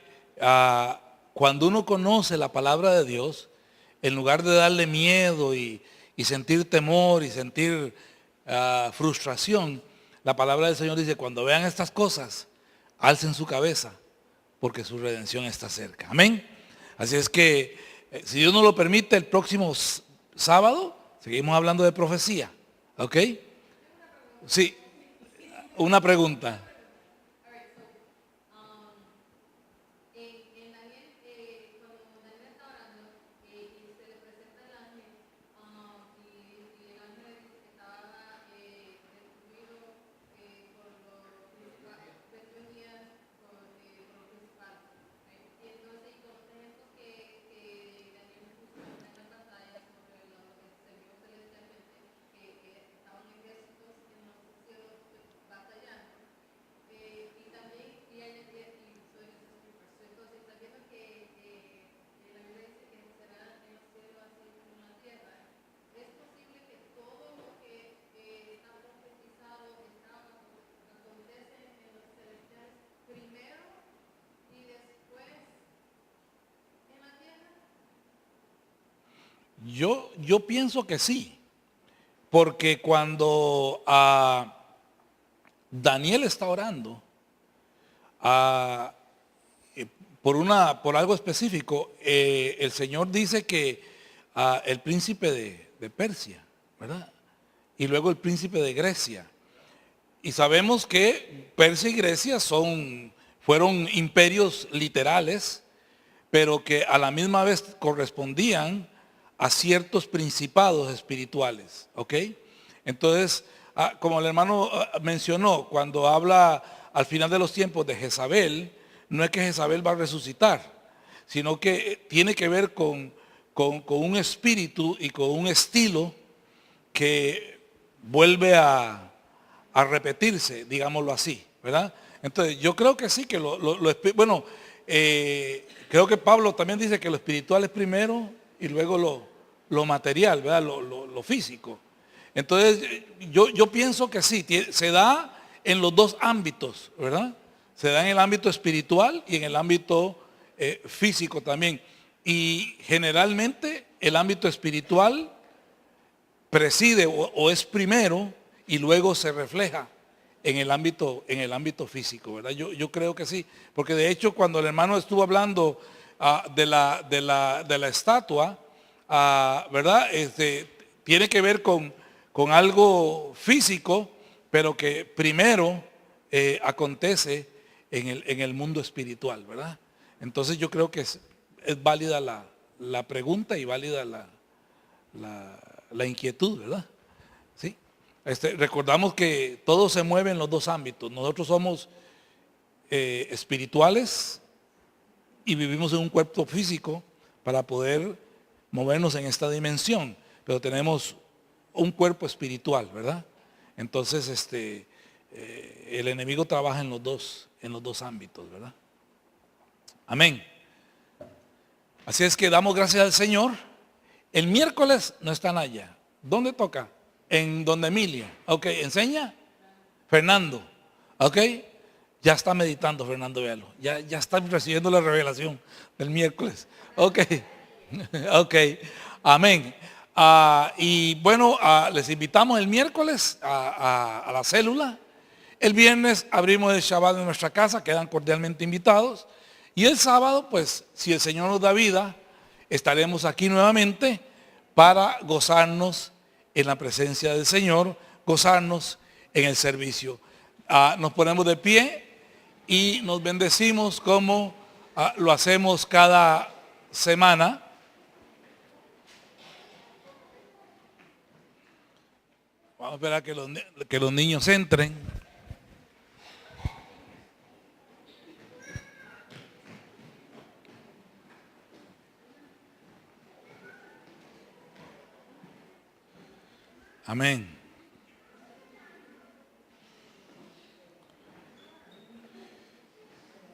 [SPEAKER 2] cuando uno conoce la palabra de Dios, en lugar de darle miedo y sentir temor y sentir frustración, la palabra del Señor dice, cuando vean estas cosas, alcen su cabeza, porque su redención está cerca. Amén. Así es que, si Dios nos lo permite, el próximo sábado seguimos hablando de profecía. ¿Ok? Sí, una pregunta. Yo pienso que sí, porque cuando Daniel está orando por algo específico, el Señor dice que el príncipe de Persia, ¿verdad? Y luego el príncipe de Grecia. Y sabemos que Persia y Grecia fueron imperios literales, pero que a la misma vez correspondían a ciertos principados espirituales, ¿ok? Entonces, como el hermano mencionó, cuando habla al final de los tiempos de Jezabel, no es que Jezabel va a resucitar, sino que tiene que ver con un espíritu y con un estilo que vuelve a repetirse, digámoslo así, ¿verdad? Entonces, yo creo que sí, que creo que Pablo también dice que lo espiritual es primero y luego lo material, ¿verdad? Lo físico. Entonces, yo pienso que sí, se da en los dos ámbitos, ¿verdad? Se da en el ámbito espiritual y en el ámbito físico también. Y generalmente el ámbito espiritual preside o es primero y luego se refleja en el ámbito físico, ¿verdad? Yo creo que sí, porque de hecho cuando el hermano estuvo hablando de la estatua, ¿verdad? Tiene que ver con algo físico, pero que primero acontece en el mundo espiritual, ¿verdad? Entonces yo creo que es válida la pregunta y válida la inquietud, ¿verdad? ¿Sí? Recordamos que todo se mueve en los dos ámbitos. Nosotros somos espirituales y vivimos en un cuerpo físico para poder movernos en esta dimensión, pero tenemos un cuerpo espiritual, ¿verdad? Entonces, el enemigo trabaja en los dos ámbitos, ¿verdad? Amén. Así es que damos gracias al Señor. El miércoles no están allá. ¿Dónde toca? En donde Emilia. Ok, ¿enseña? Fernando. Ok, ya está meditando Fernando, véalo. Ya está recibiendo la revelación del miércoles. Ok, ok, amén. Y bueno, les invitamos el miércoles a la célula. El viernes abrimos el Shabbat en nuestra casa, quedan cordialmente invitados. Y el sábado, pues, si el Señor nos da vida, estaremos aquí nuevamente para gozarnos en la presencia del Señor, gozarnos en el servicio. Nos ponemos de pie y nos bendecimos como lo hacemos cada semana. Vamos a esperar que los niños entren. Amén.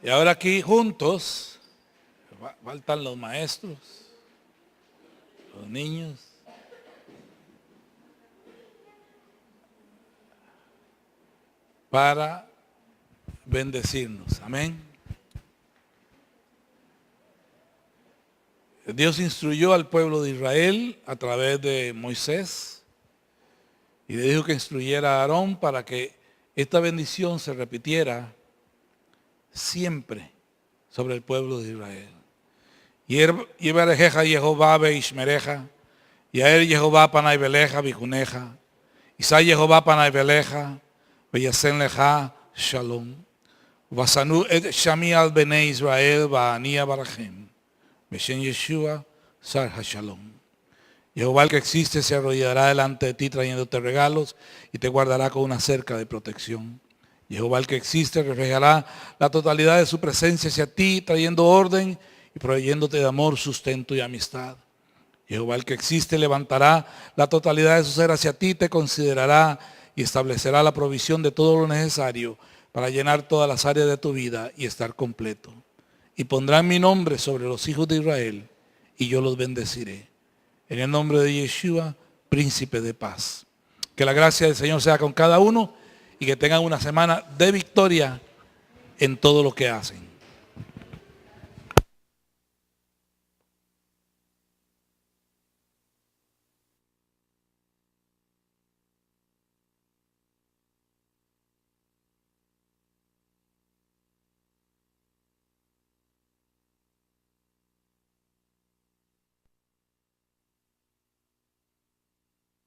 [SPEAKER 2] Y ahora aquí juntos, faltan los maestros, los niños. Para bendecirnos. Amén. Dios instruyó al pueblo de Israel a través de Moisés y le dijo que instruyera a Aarón para que esta bendición se repitiera siempre sobre el pueblo de Israel. Yevarejeja Jehová beishmereja, Yael Jehová panay beleja bijuneja, Isai Jehová panay beleja, Beyasen leja shalom, Vasanu et shami al bene Israel va'ania barachem, Beshen Yeshua sar hashalom. Jehová el que existe se arrodillará delante de ti trayéndote regalos y te guardará con una cerca de protección. Jehová el que existe reflejará la totalidad de su presencia hacia ti, trayendo orden y proveyéndote de amor, sustento y amistad. Jehová el que existe levantará la totalidad de su ser hacia ti, te considerará y establecerá la provisión de todo lo necesario para llenar todas las áreas de tu vida y estar completo. Y pondrán mi nombre sobre los hijos de Israel y yo los bendeciré. En el nombre de Yeshua, príncipe de paz. Que la gracia del Señor sea con cada uno y que tengan una semana de victoria en todo lo que hacen.